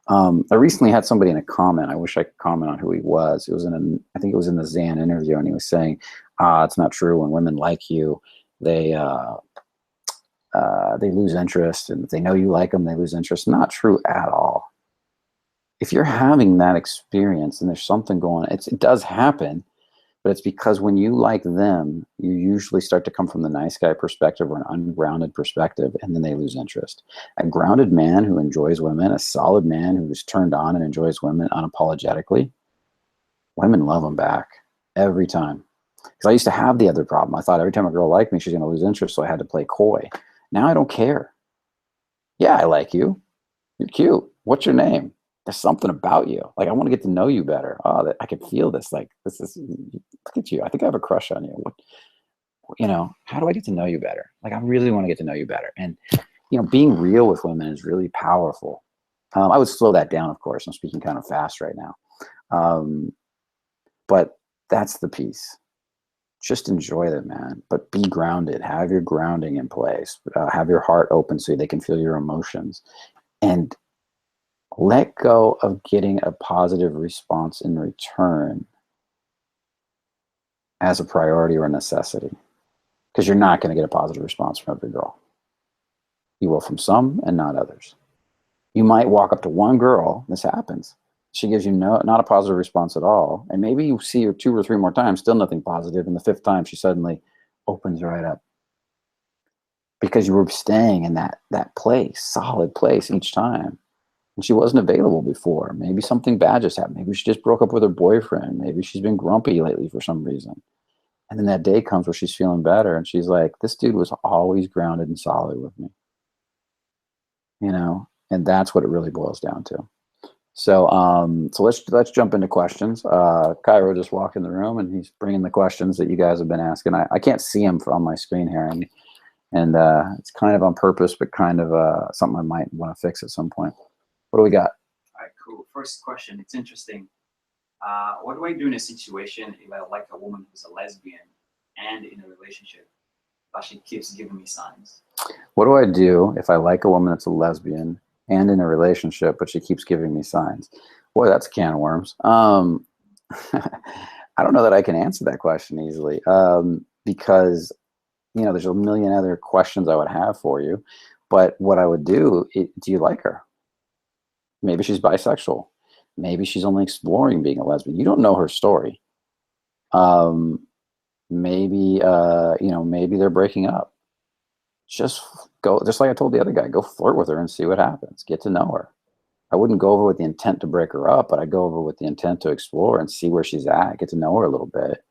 I recently had somebody in a comment, I wish I could comment on who he was. It was I think it was in the Zan interview, and he was saying, it's not true. When women like you, they lose interest, and if they know you like them, they lose interest. Not true at all. If you're having that experience and there's something going on, it does happen, but it's because when you like them, you usually start to come from the nice guy perspective or an ungrounded perspective, and then they lose interest. A grounded man who enjoys women, a solid man who's turned on and enjoys women unapologetically, women love him back every time. Because I used to have the other problem. I thought every time a girl liked me, she's going to lose interest, so I had to play coy. Now I don't care. Yeah, I like you. You're cute. What's your name? There's something about you. Like, I want to get to know you better. Oh, I can feel this. Like, this is, look at you. I think I have a crush on you. How do I get to know you better? Like, I really want to get to know you better. And, being real with women is really powerful. I would slow that down, of course. I'm speaking kind of fast right now. But that's the piece. Just enjoy them, man. But be grounded. Have your grounding in place. Have your heart open so they can feel your emotions. And let go of getting a positive response in return as a priority or a necessity. Because you're not going to get a positive response from every girl. You will from some and not others. You might walk up to one girl, this happens. She gives you not a positive response at all. And maybe you see her 2 or 3 more times, still nothing positive. And the 5th time, she suddenly opens right up. because you were staying in that place, solid place each time. And she wasn't available before. Maybe something bad just happened. Maybe she just broke up with her boyfriend. Maybe she's been grumpy lately for some reason. And then that day comes where she's feeling better and she's like, this dude was always grounded and solid with me, you know? And that's what it really boils down to. So, so let's jump into questions. Cairo just walked in the room and he's bringing the questions that you guys have been asking. I can't see him on my screen here, and it's kind of on purpose, but kind of something I might want to fix at some point. What do we got? All right, cool. First question. It's interesting. What do I do in a situation if I like a woman who's a lesbian and in a relationship, but she keeps giving me signs? What do I do if I like a woman that's a lesbian and in a relationship, but she keeps giving me signs? Boy, that's a can of worms. I don't know that I can answer that question easily, because, you know, there's a million other questions I would have for you. But what I would do, do you like her? Maybe she's bisexual. Maybe she's only exploring being a lesbian. You don't know her story. Maybe, you know, maybe they're breaking up. Just go, just like I told the other guy, go flirt with her and see what happens. Get to know her. I wouldn't go over with the intent to break her up, but I'd go over with the intent to explore and see where she's at, get to know her a little bit,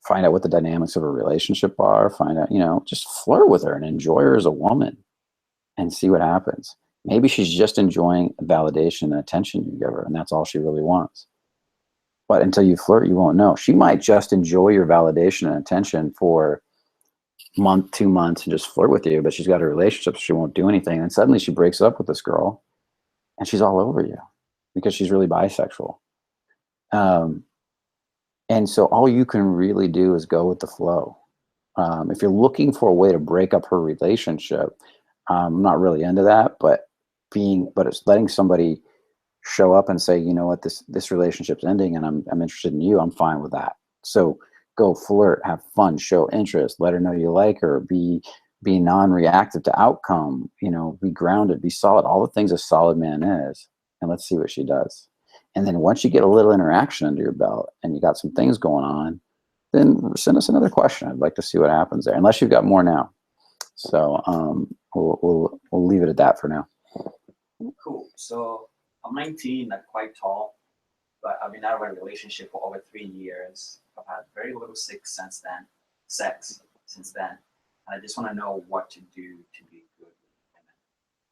find out what the dynamics of her relationship are, find out, you know, just flirt with her and enjoy her as a woman and see what happens. Maybe she's just enjoying validation and attention you give her, and that's all she really wants. But until you flirt, you won't know. She might just enjoy your validation and attention for a month, 2 months, and just flirt with you, but she's got a relationship, so she won't do anything. And suddenly she breaks up with this girl, and she's all over you because she's really bisexual. And so all you can really do is go with the flow. If you're looking for a way to break up her relationship, I'm not really into that, but it's letting somebody show up and say, you know what, this relationship's ending and I'm interested in you, I'm fine with that. So go flirt, have fun, show interest, let her know you like her, be non-reactive to outcome, you know, be grounded, be solid, all the things a solid man is, and let's see what she does. And then once you get a little interaction under your belt and you got some things going on, then send us another question. I'd like to see what happens there, unless you've got more now. So we'll leave it at that for now. Cool. So I'm 19, I'm quite tall, but I've been out of a relationship for over 3 years. I've had very little sex since then. And I just want to know what to do to be good with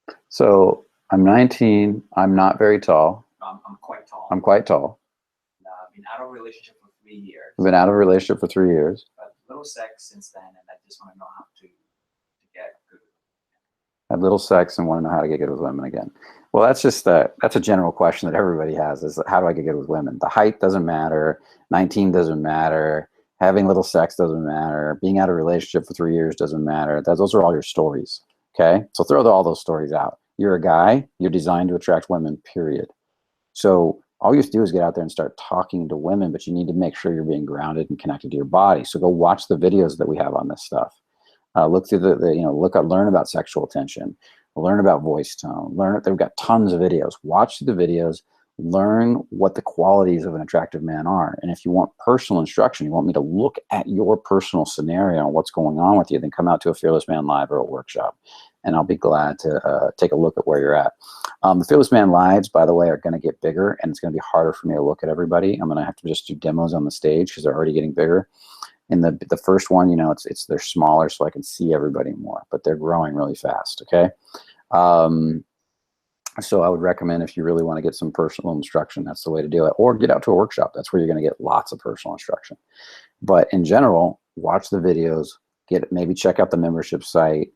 women. So I'm 19. I'm not very tall. I'm quite tall. I'm quite tall. I've been out of a relationship for 3 years. I've been out of a relationship for 3 years. But little sex since then, and I just want to know how to get good with women. Had little sex and want to know how to get good with women again. Well, that's a general question that everybody has, is how do I get good with women? The height doesn't matter. 19 doesn't matter. Having little sex doesn't matter. Being out of a relationship for 3 years doesn't matter. Those are all your stories. Okay. So throw all those stories out. You're a guy, you're designed to attract women, period. So all you have to do is get out there and start talking to women, but you need to make sure you're being grounded and connected to your body. So go watch the videos that we have on this stuff. Look through learn about sexual tension, learn about voice tone, they've got tons of videos. Watch the videos, learn what the qualities of an attractive man are. And if you want personal instruction, you want me to look at your personal scenario and what's going on with you, then come out to a Fearless Man Live or a workshop. And I'll be glad to take a look at where you're at. The Fearless Man Lives, by the way, are going to get bigger, and it's going to be harder for me to look at everybody. I'm going to have to just do demos on the stage because they're already getting bigger. In the first one, you know, they're smaller, so I can see everybody more, but they're growing really fast. Okay. So I would recommend, if you really want to get some personal instruction, that's the way to do it, or get out to a workshop. That's where you're going to get lots of personal instruction. But in general, watch the videos, maybe check out the membership site,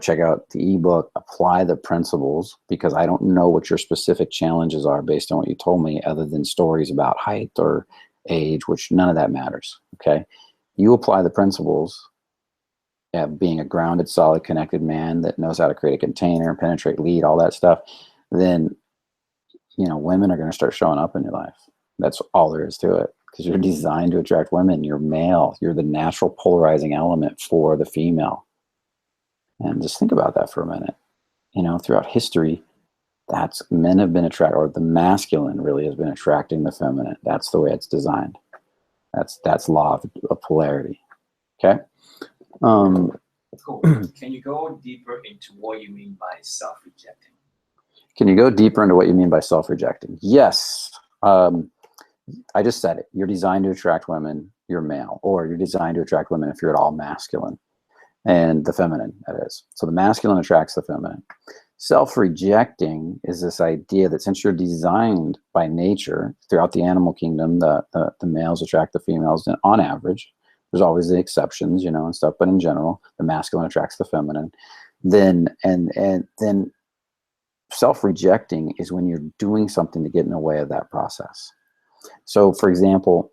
check out the ebook, apply the principles, because I don't know what your specific challenges are based on what you told me, other than stories about height or age, which none of that matters. Okay. You apply the principles of being a grounded, solid, connected man that knows how to create a container, penetrate, lead, all that stuff, then, you know, women are going to start showing up in your life. That's all there is to it, because you're designed to attract women. You're male. You're the natural polarizing element for the female. And just think about that for a minute. You know, throughout history, men have been attracted, or the masculine really has been attracting the feminine. That's the way it's designed. That's law of polarity. Okay. Cool. Can you go deeper into what you mean by self-rejecting? Can you go deeper into what you mean by self-rejecting? Yes. I just said it. You're designed to attract women, you're male, or you're designed to attract women if you're at all masculine, and the feminine, that is. So the masculine attracts the feminine. Self-rejecting is this idea that since you're designed by nature throughout the animal kingdom, the males attract the females on average. There's always the exceptions, you know, and stuff, but in general, the masculine attracts the feminine. Then self-rejecting is when you're doing something to get in the way of that process. So, for example,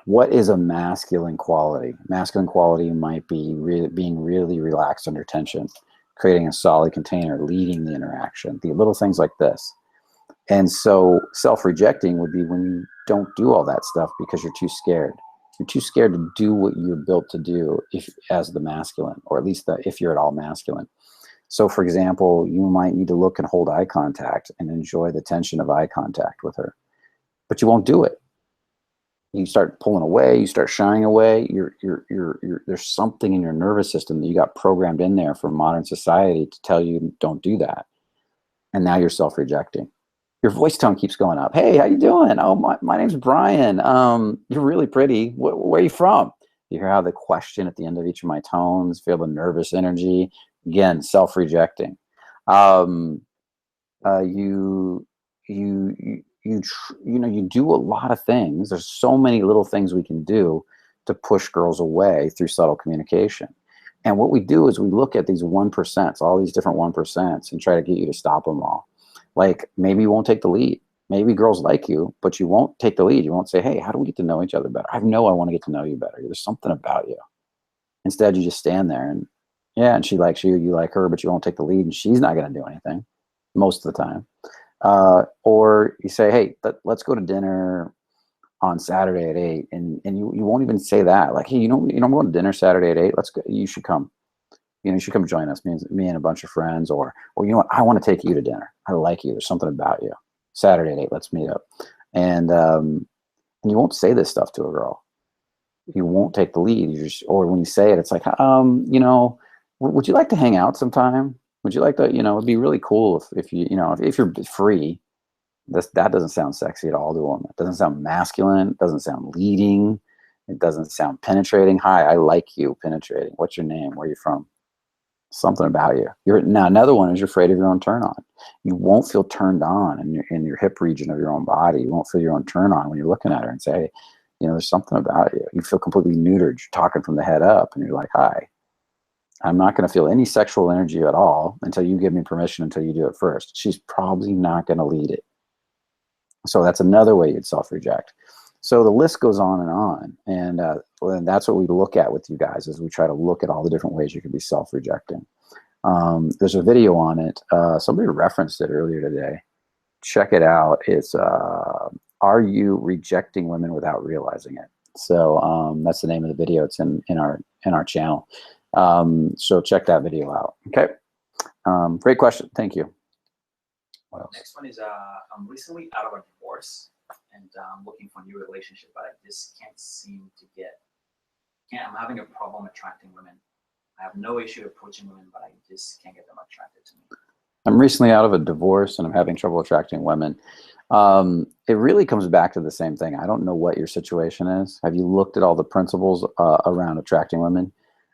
what is a masculine quality? Masculine quality might be being really relaxed under tension, creating a solid container, leading the interaction, the little things like this. And so self-rejecting would be when you don't do all that stuff because you're too scared. You're too scared to do what you're built to do as the masculine, or at least if you're at all masculine. So, for example, you might need to look and hold eye contact and enjoy the tension of eye contact with her, but you won't do it. You start pulling away, you start shying away. There's something in your nervous system that you got programmed in there from modern society to tell you don't do that. And now you're self-rejecting. Your voice tone keeps going up. Hey, how you doing? Oh, my name's Brian. You're really pretty. Where are you from? You hear how the question at the end of each of my tones, feel the nervous energy. Again, self-rejecting. You do a lot of things. There's so many little things we can do to push girls away through subtle communication. And what we do is we look at these 1%, all these different 1%, and try to get you to stop them all. Like, maybe you won't take the lead. Maybe girls like you, but you won't take the lead. You won't say, hey, how do we get to know each other better? I want to get to know you better. There's something about you. Instead, you just stand there and, yeah, and she likes you, you like her, but you won't take the lead, and she's not going to do anything most of the time. Or you say, hey, let's go to dinner on Saturday at 8, and you won't even say that. Like, hey, I'm going to dinner Saturday at 8. Let's go. You should come. You should come join us, me and a bunch of friends, or you know what, I want to take you to dinner. I like you. There's something about you. Saturday at 8, let's meet up. And you won't say this stuff to a girl. You won't take the lead. Or when you say it, it's like, would you like to hang out sometime? Would you like to, it'd be really cool if you're free. That doesn't sound sexy at all to a woman. It doesn't sound masculine. It doesn't sound leading. It doesn't sound penetrating. Hi, I like you. Penetrating. What's your name? Where are you from? Something about you. Now another one is you're afraid of your own turn on. You won't feel turned on in your hip region of your own body. You won't feel your own turn on when you're looking at her and say, hey, there's something about you. You feel completely neutered. You're talking from the head up, and you're like, hi. I'm not going to feel any sexual energy at all until you give me permission, until you do it first. She's probably not going to lead it. So that's another way you'd self-reject. So the list goes on, and that's what we look at with you guys, is we try to look at all the different ways you can be self-rejecting. There's a video on it. Somebody referenced it earlier today. Check it out. It's Are You Rejecting Women Without Realizing It? So that's the name of the video. It's in our channel. So check that video out. Okay. Great question. Thank you. What else? Next one is I'm recently out of a divorce, and I'm looking for a new relationship, but I just can't seem to I'm having a problem attracting women. I have no issue approaching women, but I just can't get them attracted to me. I'm recently out of a divorce, and I'm having trouble attracting women. It really comes back to the same thing. I don't know what your situation is. Have you looked at all the principles around attracting women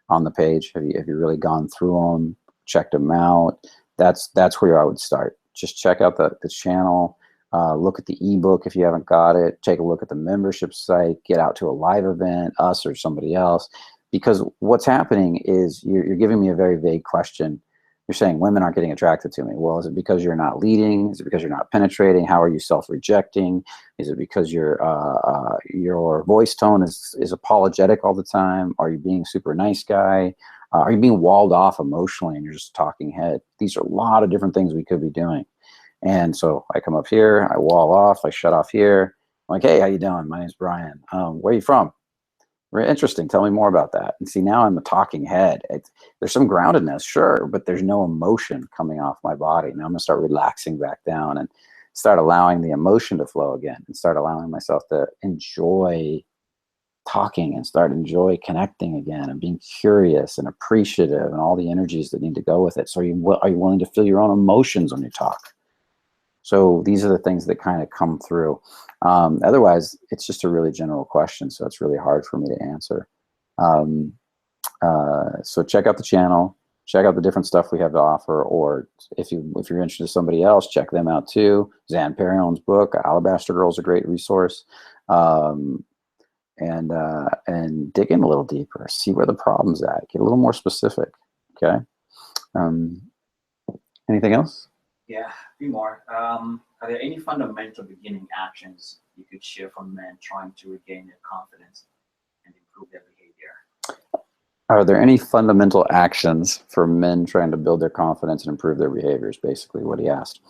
on the page? Have you really gone through them, checked them out? That's where I would start. Just check out the channel. Look at the ebook if you haven't got it. Take a look at the membership site. Get out to a live event, us or somebody else. Because what's happening is you're giving me a very vague question. You're saying women aren't getting attracted to me. Well, is it because you're not leading? Is it because you're not penetrating? How are you self-rejecting? Is it because your voice tone is apologetic all the time? Are you being a super nice guy? Are you being walled off emotionally and you're just talking head? These are a lot of different things we could be doing. And so I come up here, I wall off, I shut off here. I'm like, hey, how you doing? My name's Brian. Where are you from? Very interesting. Tell me more about that. And see, now I'm a talking head. There's some groundedness, sure, but there's no emotion coming off my body. Now I'm going to start relaxing back down and start allowing the emotion to flow again, and start allowing myself to enjoy talking and start enjoy connecting again and being curious and appreciative and all the energies that need to go with it. So are you willing to feel your own emotions when you talk? So these are the things that kind of come through. Otherwise, it's just a really general question, so it's really hard for me to answer. So check out the channel, check out the different stuff we have to offer, or if you're interested in somebody else, check them out too. Zan Perion's book, Alabaster Girl, is a great resource. And dig in a little deeper, see where the problem's at, get a little more specific. Okay. Anything else? Yeah, a few more. Are there any fundamental beginning actions you could share from men trying to regain their confidence and improve their behavior? Are there any fundamental actions for men trying to build their confidence and improve their behaviors? Basically what he asked.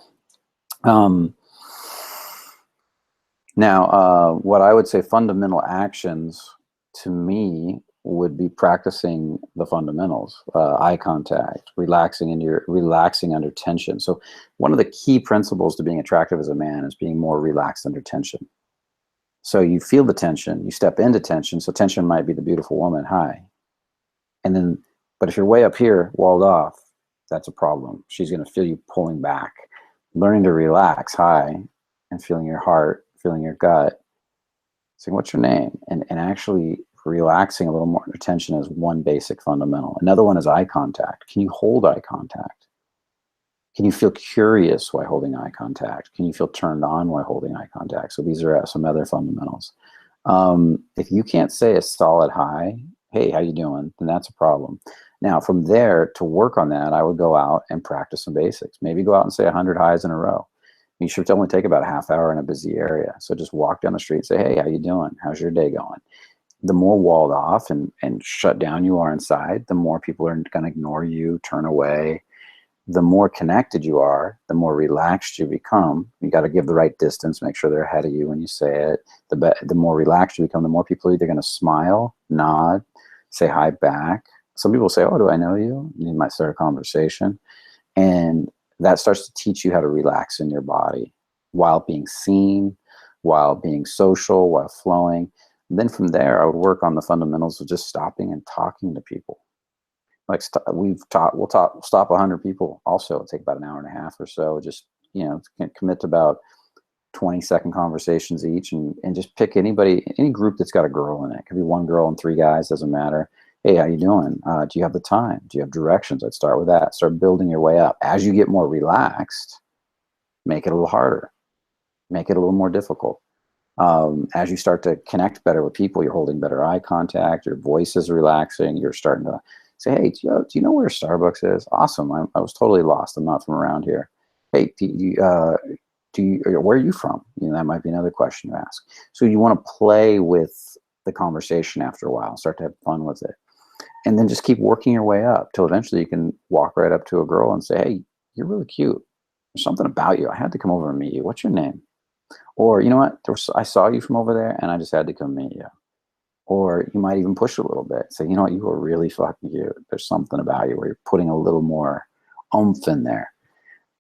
Now, what I would say fundamental actions to me would be practicing the fundamentals, eye contact, relaxing under tension. So one of the key principles to being attractive as a man is being more relaxed under tension. So you feel the tension, you step into tension. So tension might be the beautiful woman, hi. And then, but if you're way up here, walled off, that's a problem. She's going to feel you pulling back. Learning to relax, hi, and feeling your heart, feeling your gut, saying, what's your name? And actually relaxing a little more under tension is one basic fundamental. Another one is eye contact. Can you hold eye contact? Can you feel curious while holding eye contact? Can you feel turned on while holding eye contact? So these are some other fundamentals. If you can't say a solid hi, hey, how you doing? Then that's a problem. Now, from there, to work on that, I would go out and practice some basics. Maybe go out and say 100 highs in a row. You should only take about a half hour in a busy area. So just walk down the street and say, hey, how you doing? How's your day going? The more walled off and shut down you are inside, the more people are going to ignore you, turn away. The more connected you are, the more relaxed you become. You got to give the right distance, make sure they're ahead of you when you say it. The more relaxed you become, the more people are either going to smile, nod, say hi back. Some people say, oh, do I know you? And you might start a conversation. And that starts to teach you how to relax in your body while being seen, while being social, while flowing. And then from there, I would work on the fundamentals of just stopping and talking to people. Like we'll stop 100 people. Also, it'll take about an hour and a half or so. Just, commit to about 20-second conversations each, and just pick any group that's got a girl in it. It could be one girl and 3 guys, doesn't matter. Hey, how you doing? Do you have the time? Do you have directions? I'd start with that. Start building your way up. As you get more relaxed, make it a little harder. Make it a little more difficult. As you start to connect better with people, you're holding better eye contact, your voice is relaxing, you're starting to say, hey, do you know where Starbucks is? Awesome. I was totally lost. I'm not from around here. Hey, where are you from? That might be another question you ask. So you want to play with the conversation after a while, start to have fun with it. And then just keep working your way up till eventually you can walk right up to a girl and say, hey, you're really cute. There's something about you. I had to come over and meet you. What's your name? Or, you know what? I saw you from over there and I just had to come meet you. Or you might even push a little bit. Say, you know what? You are really fucking cute. There's something about you where you're putting a little more oomph in there.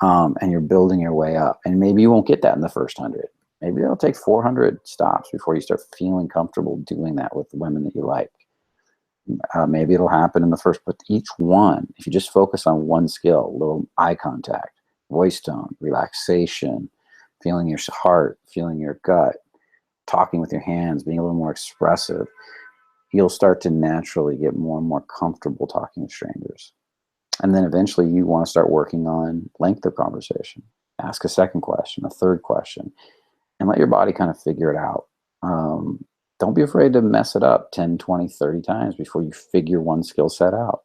And you're building your way up. And maybe you won't get that in the first 100. Maybe it'll take 400 stops before you start feeling comfortable doing that with the women that you like. Maybe it'll happen in the first, but each one, if you just focus on one skill, little eye contact, voice tone, relaxation, feeling your heart, feeling your gut, talking with your hands, being a little more expressive, you'll start to naturally get more and more comfortable talking to strangers. And then eventually you want to start working on length of conversation. Ask a second question, a third question, and let your body kind of figure it out. Don't be afraid to mess it up 10, 20, 30 times before you figure one skill set out.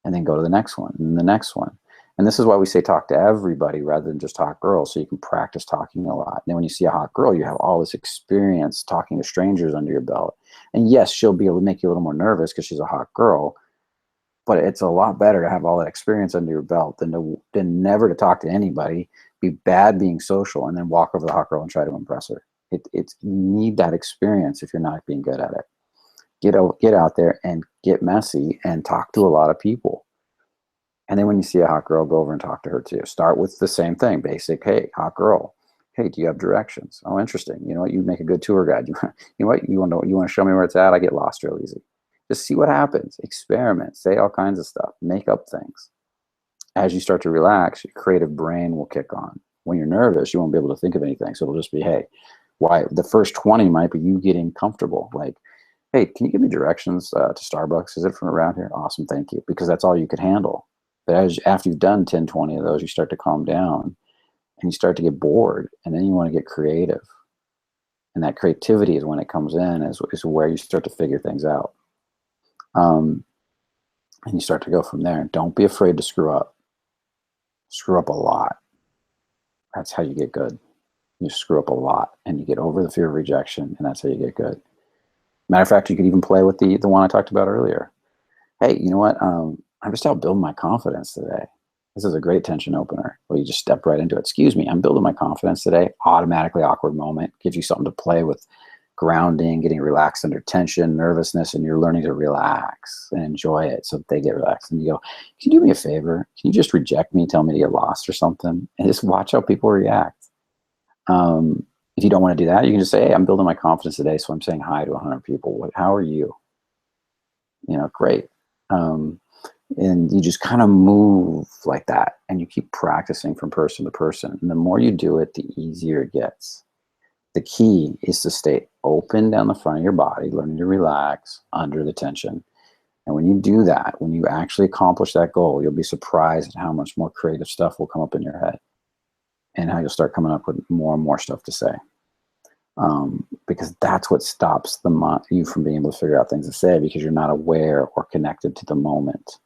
And then go to the next one and the next one. And this is why we say talk to everybody rather than just hot girls, so you can practice talking a lot. And then when you see a hot girl, you have all this experience talking to strangers under your belt. And yes, she'll be able to make you a little more nervous because she's a hot girl, but it's a lot better to have all that experience under your belt than never to talk to anybody, be bad being social, and then walk over the hot girl and try to impress her. You need that experience if you're not being good at it. Get out there and get messy and talk to a lot of people. And then when you see a hot girl, go over and talk to her too. Start with the same thing, basic, hey, hot girl. Hey, do you have directions? Oh, interesting. You know what? You make a good tour guide. You know what? You want to show me where it's at? I get lost real easy. Just see what happens. Experiment. Say all kinds of stuff. Make up things. As you start to relax, your creative brain will kick on. When you're nervous, you won't be able to think of anything. So it'll just be, hey, why? The first 20 might be you getting comfortable. Like, hey, can you give me directions to Starbucks? Is it from around here? Awesome, thank you. Because that's all you could handle. But after you've done 10, 20 of those, you start to calm down and you start to get bored. And then you want to get creative. And that creativity is when it comes in, is where you start to figure things out. And you start to go from there. Don't be afraid to screw up. Screw up a lot. That's how you get good. You screw up a lot and you get over the fear of rejection, and that's how you get good. Matter of fact, you could even play with the one I talked about earlier. Hey, you know what? I'm just out building my confidence today. This is a great tension opener where you just step right into it. Excuse me, I'm building my confidence today. Automatically awkward moment. Gives you something to play with. Grounding, getting relaxed under tension, nervousness, and you're learning to relax and enjoy it so that they get relaxed. And you go, can you do me a favor? Can you just reject me, tell me to get lost or something? And just watch how people react. If you don't want to do that, you can just say, hey, I'm building my confidence today, so I'm saying hi to 100 people. How are you? You know, great. And you just kind of move like that, and you keep practicing from person to person. And the more you do it, the easier it gets. The key is to stay open down the front of your body, learning to relax under the tension. And when you do that, when you actually accomplish that goal, you'll be surprised at how much more creative stuff will come up in your head and how you'll start coming up with more and more stuff to say. Because that's what stops you from being able to figure out things to say, because you're not aware or connected to the moment.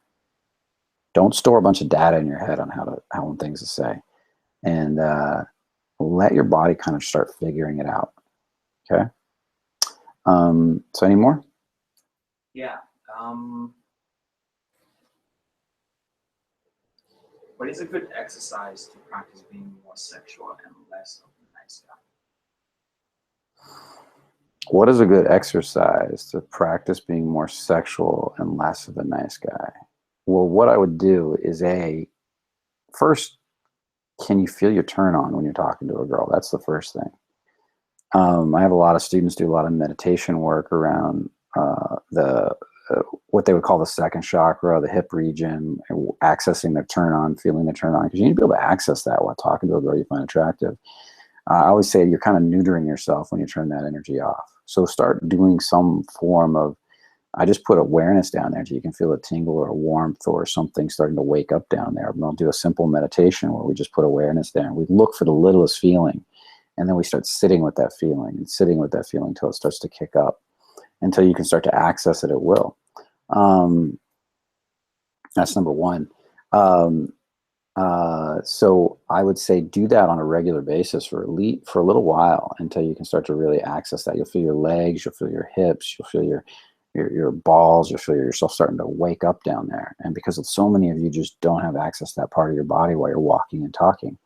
Don't store a bunch of data in your head on how things to say. And let your body kind of start figuring it out. Okay. So any more? Yeah. What is a good exercise to practice being more sexual and less of a nice guy? What is a good exercise to practice being more sexual and less of a nice guy? Well, what I would do is first, can you feel your turn on when you're talking to a girl? That's the first thing. I have a lot of students do a lot of meditation work around what they would call the second chakra, the hip region, accessing their turn on, feeling the turn on, because you need to be able to access that while talking to a girl you find attractive. I always say you're kind of neutering yourself when you turn that energy off. So start doing some form of, I just put awareness down there so you can feel a tingle or a warmth or something starting to wake up down there. We'll do a simple meditation where we just put awareness there and we look for the littlest feeling. And then we start sitting with that feeling and sitting with that feeling until it starts to kick up, until you can start to access it at will. That's number one. So I would say do that on a regular basis for a little while until you can start to really access that. You'll feel your legs, you'll feel your hips, you'll feel your balls, you'll feel yourself starting to wake up down there. And because so many of you just don't have access to that part of your body while you're walking and talking.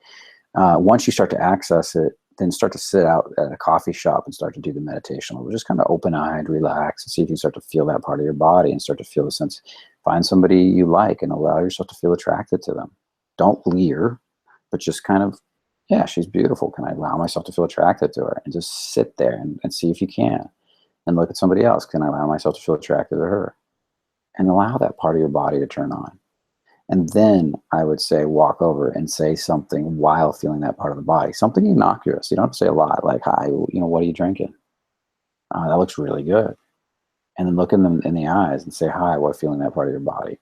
Once you start to access it, then start to sit out at a coffee shop and start to do the meditation. We're just kind of open-eyed, relax, and see if you start to feel that part of your body and start to feel the sense. Find somebody you like and allow yourself to feel attracted to them. Don't leer, but just kind of, yeah, she's beautiful. Can I allow myself to feel attracted to her? And just sit there and see if you can. And look at somebody else. Can I allow myself to feel attracted to her? And allow that part of your body to turn on. And then I would say walk over and say something while feeling that part of the body. Something innocuous. You don't have to say a lot, like, hi, what are you drinking? That looks really good. And then look in them in the eyes and say hi while feeling that part of your body.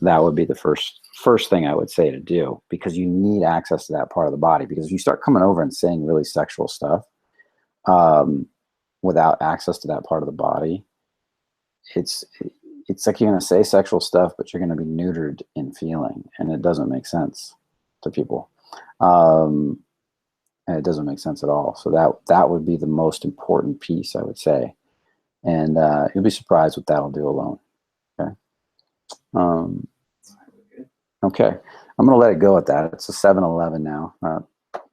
That would be the first thing I would say to do, because you need access to that part of the body. Because if you start coming over and saying really sexual stuff without access to that part of the body, it's like you're going to say sexual stuff, but you're going to be neutered in feeling, and it doesn't make sense to people. And it doesn't make sense at all. So that would be the most important piece, I would say. And you'll be surprised what that'll do alone. Okay. Okay. I'm going to let it go at that. It's a 7-Eleven now. Kind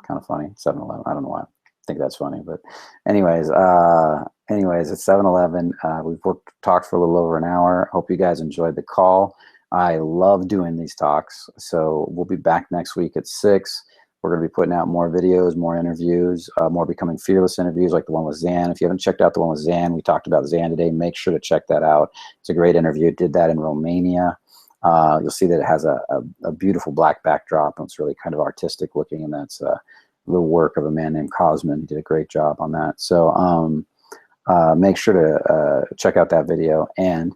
of funny. 7-Eleven. I don't know why I think that's funny, but anyways, it's 7-Eleven. We've talked for a little over an hour. Hope you guys enjoyed the call. I love doing these talks. So we'll be back next week at 6. We're going to be putting out more videos, more interviews, more Becoming Fearless interviews like the one with Zan. If you haven't checked out the one with Zan, we talked about Zan today, make sure to check that out. It's a great interview. Did that in Romania. You'll see that it has a beautiful black backdrop, and it's really kind of artistic looking, and that's the work of a man named Cosman. He did a great job on that. So make sure to check out that video. And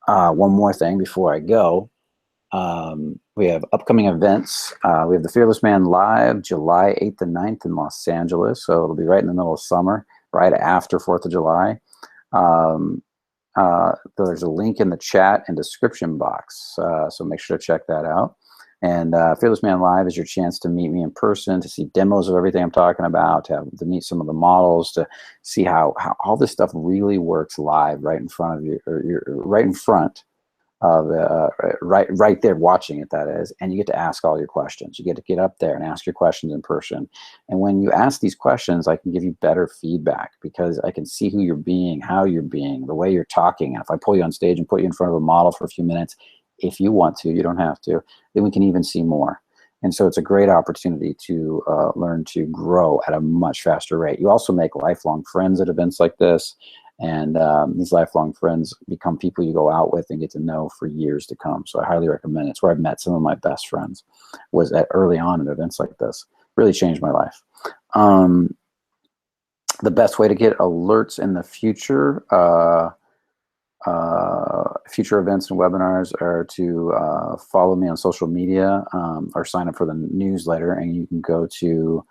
one more thing before I go. We have upcoming events. We have the Fearless Man Live, July 8th and 9th in Los Angeles. So it'll be right in the middle of summer, right after 4th of July. There's a link in the chat and description box. So make sure to check that out. And Fearless Man Live is your chance to meet me in person, to see demos of everything I'm talking about, to meet some of the models, to see how all this stuff really works live right in front of you, or you're right in front of right there watching it, that is, and you get to ask all your questions. You get to get up there and ask your questions in person. And when you ask these questions, I can give you better feedback because I can see who you're being, how you're being, the way you're talking. And if I pull you on stage and put you in front of a model for a few minutes, if you want to, you don't have to, then we can even see more. And so it's a great opportunity to learn to grow at a much faster rate. You also make lifelong friends at events like this. And these lifelong friends become people you go out with and get to know for years to come. So I highly recommend it. It's where I've met some of my best friends, was at early on at events like this. Really changed my life. The best way to get alerts in the future, future events and webinars, are to follow me on social media or sign up for the newsletter. And you can go to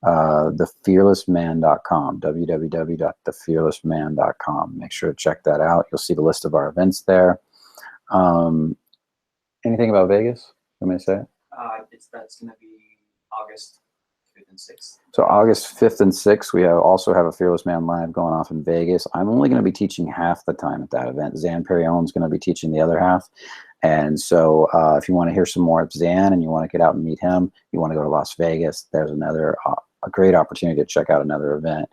thefearlessman.com, www.thefearlessman.com. Make sure to check that out. You'll see the list of our events there. Anything about Vegas? You want me to say it? That's going to be August 5th and 6th. So August 5th and 6th, we also have a Fearless Man Live going off in Vegas. I'm only going to be teaching half the time at that event. Zan Perrion's going to be teaching the other half. And so if you want to hear some more of Zan and you want to get out and meet him, you want to go to Las Vegas, there's another a great opportunity to check out another event.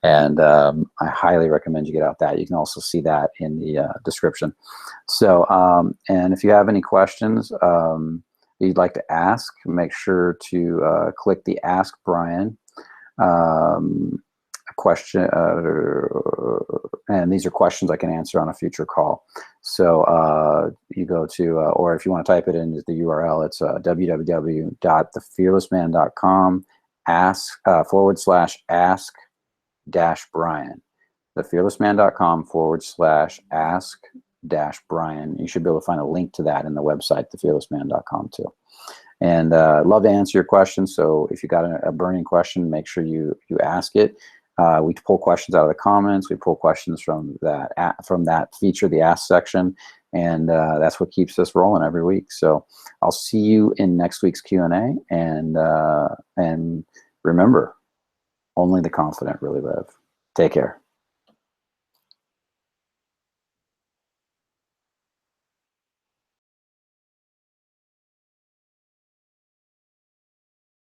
And I highly recommend you get out that. You can also see that in the description. So, and if you have any questions you'd like to ask, make sure to click the Ask Brian question, and these are questions I can answer on a future call. So you go to, or if you want to type it in the URL, it's www.thefearlessman.com /ask-Brian. thefearlessman.com /ask-Brian. You should be able to find a link to that in the website, thefearlessman.com too. And I'd love to answer your questions. So if you got a burning question, make sure you ask it. We pull questions out of the comments. We pull questions from that feature, the Ask section, and that's what keeps us rolling every week. So I'll see you in next week's Q&A, and remember, only the confident really live. Take care.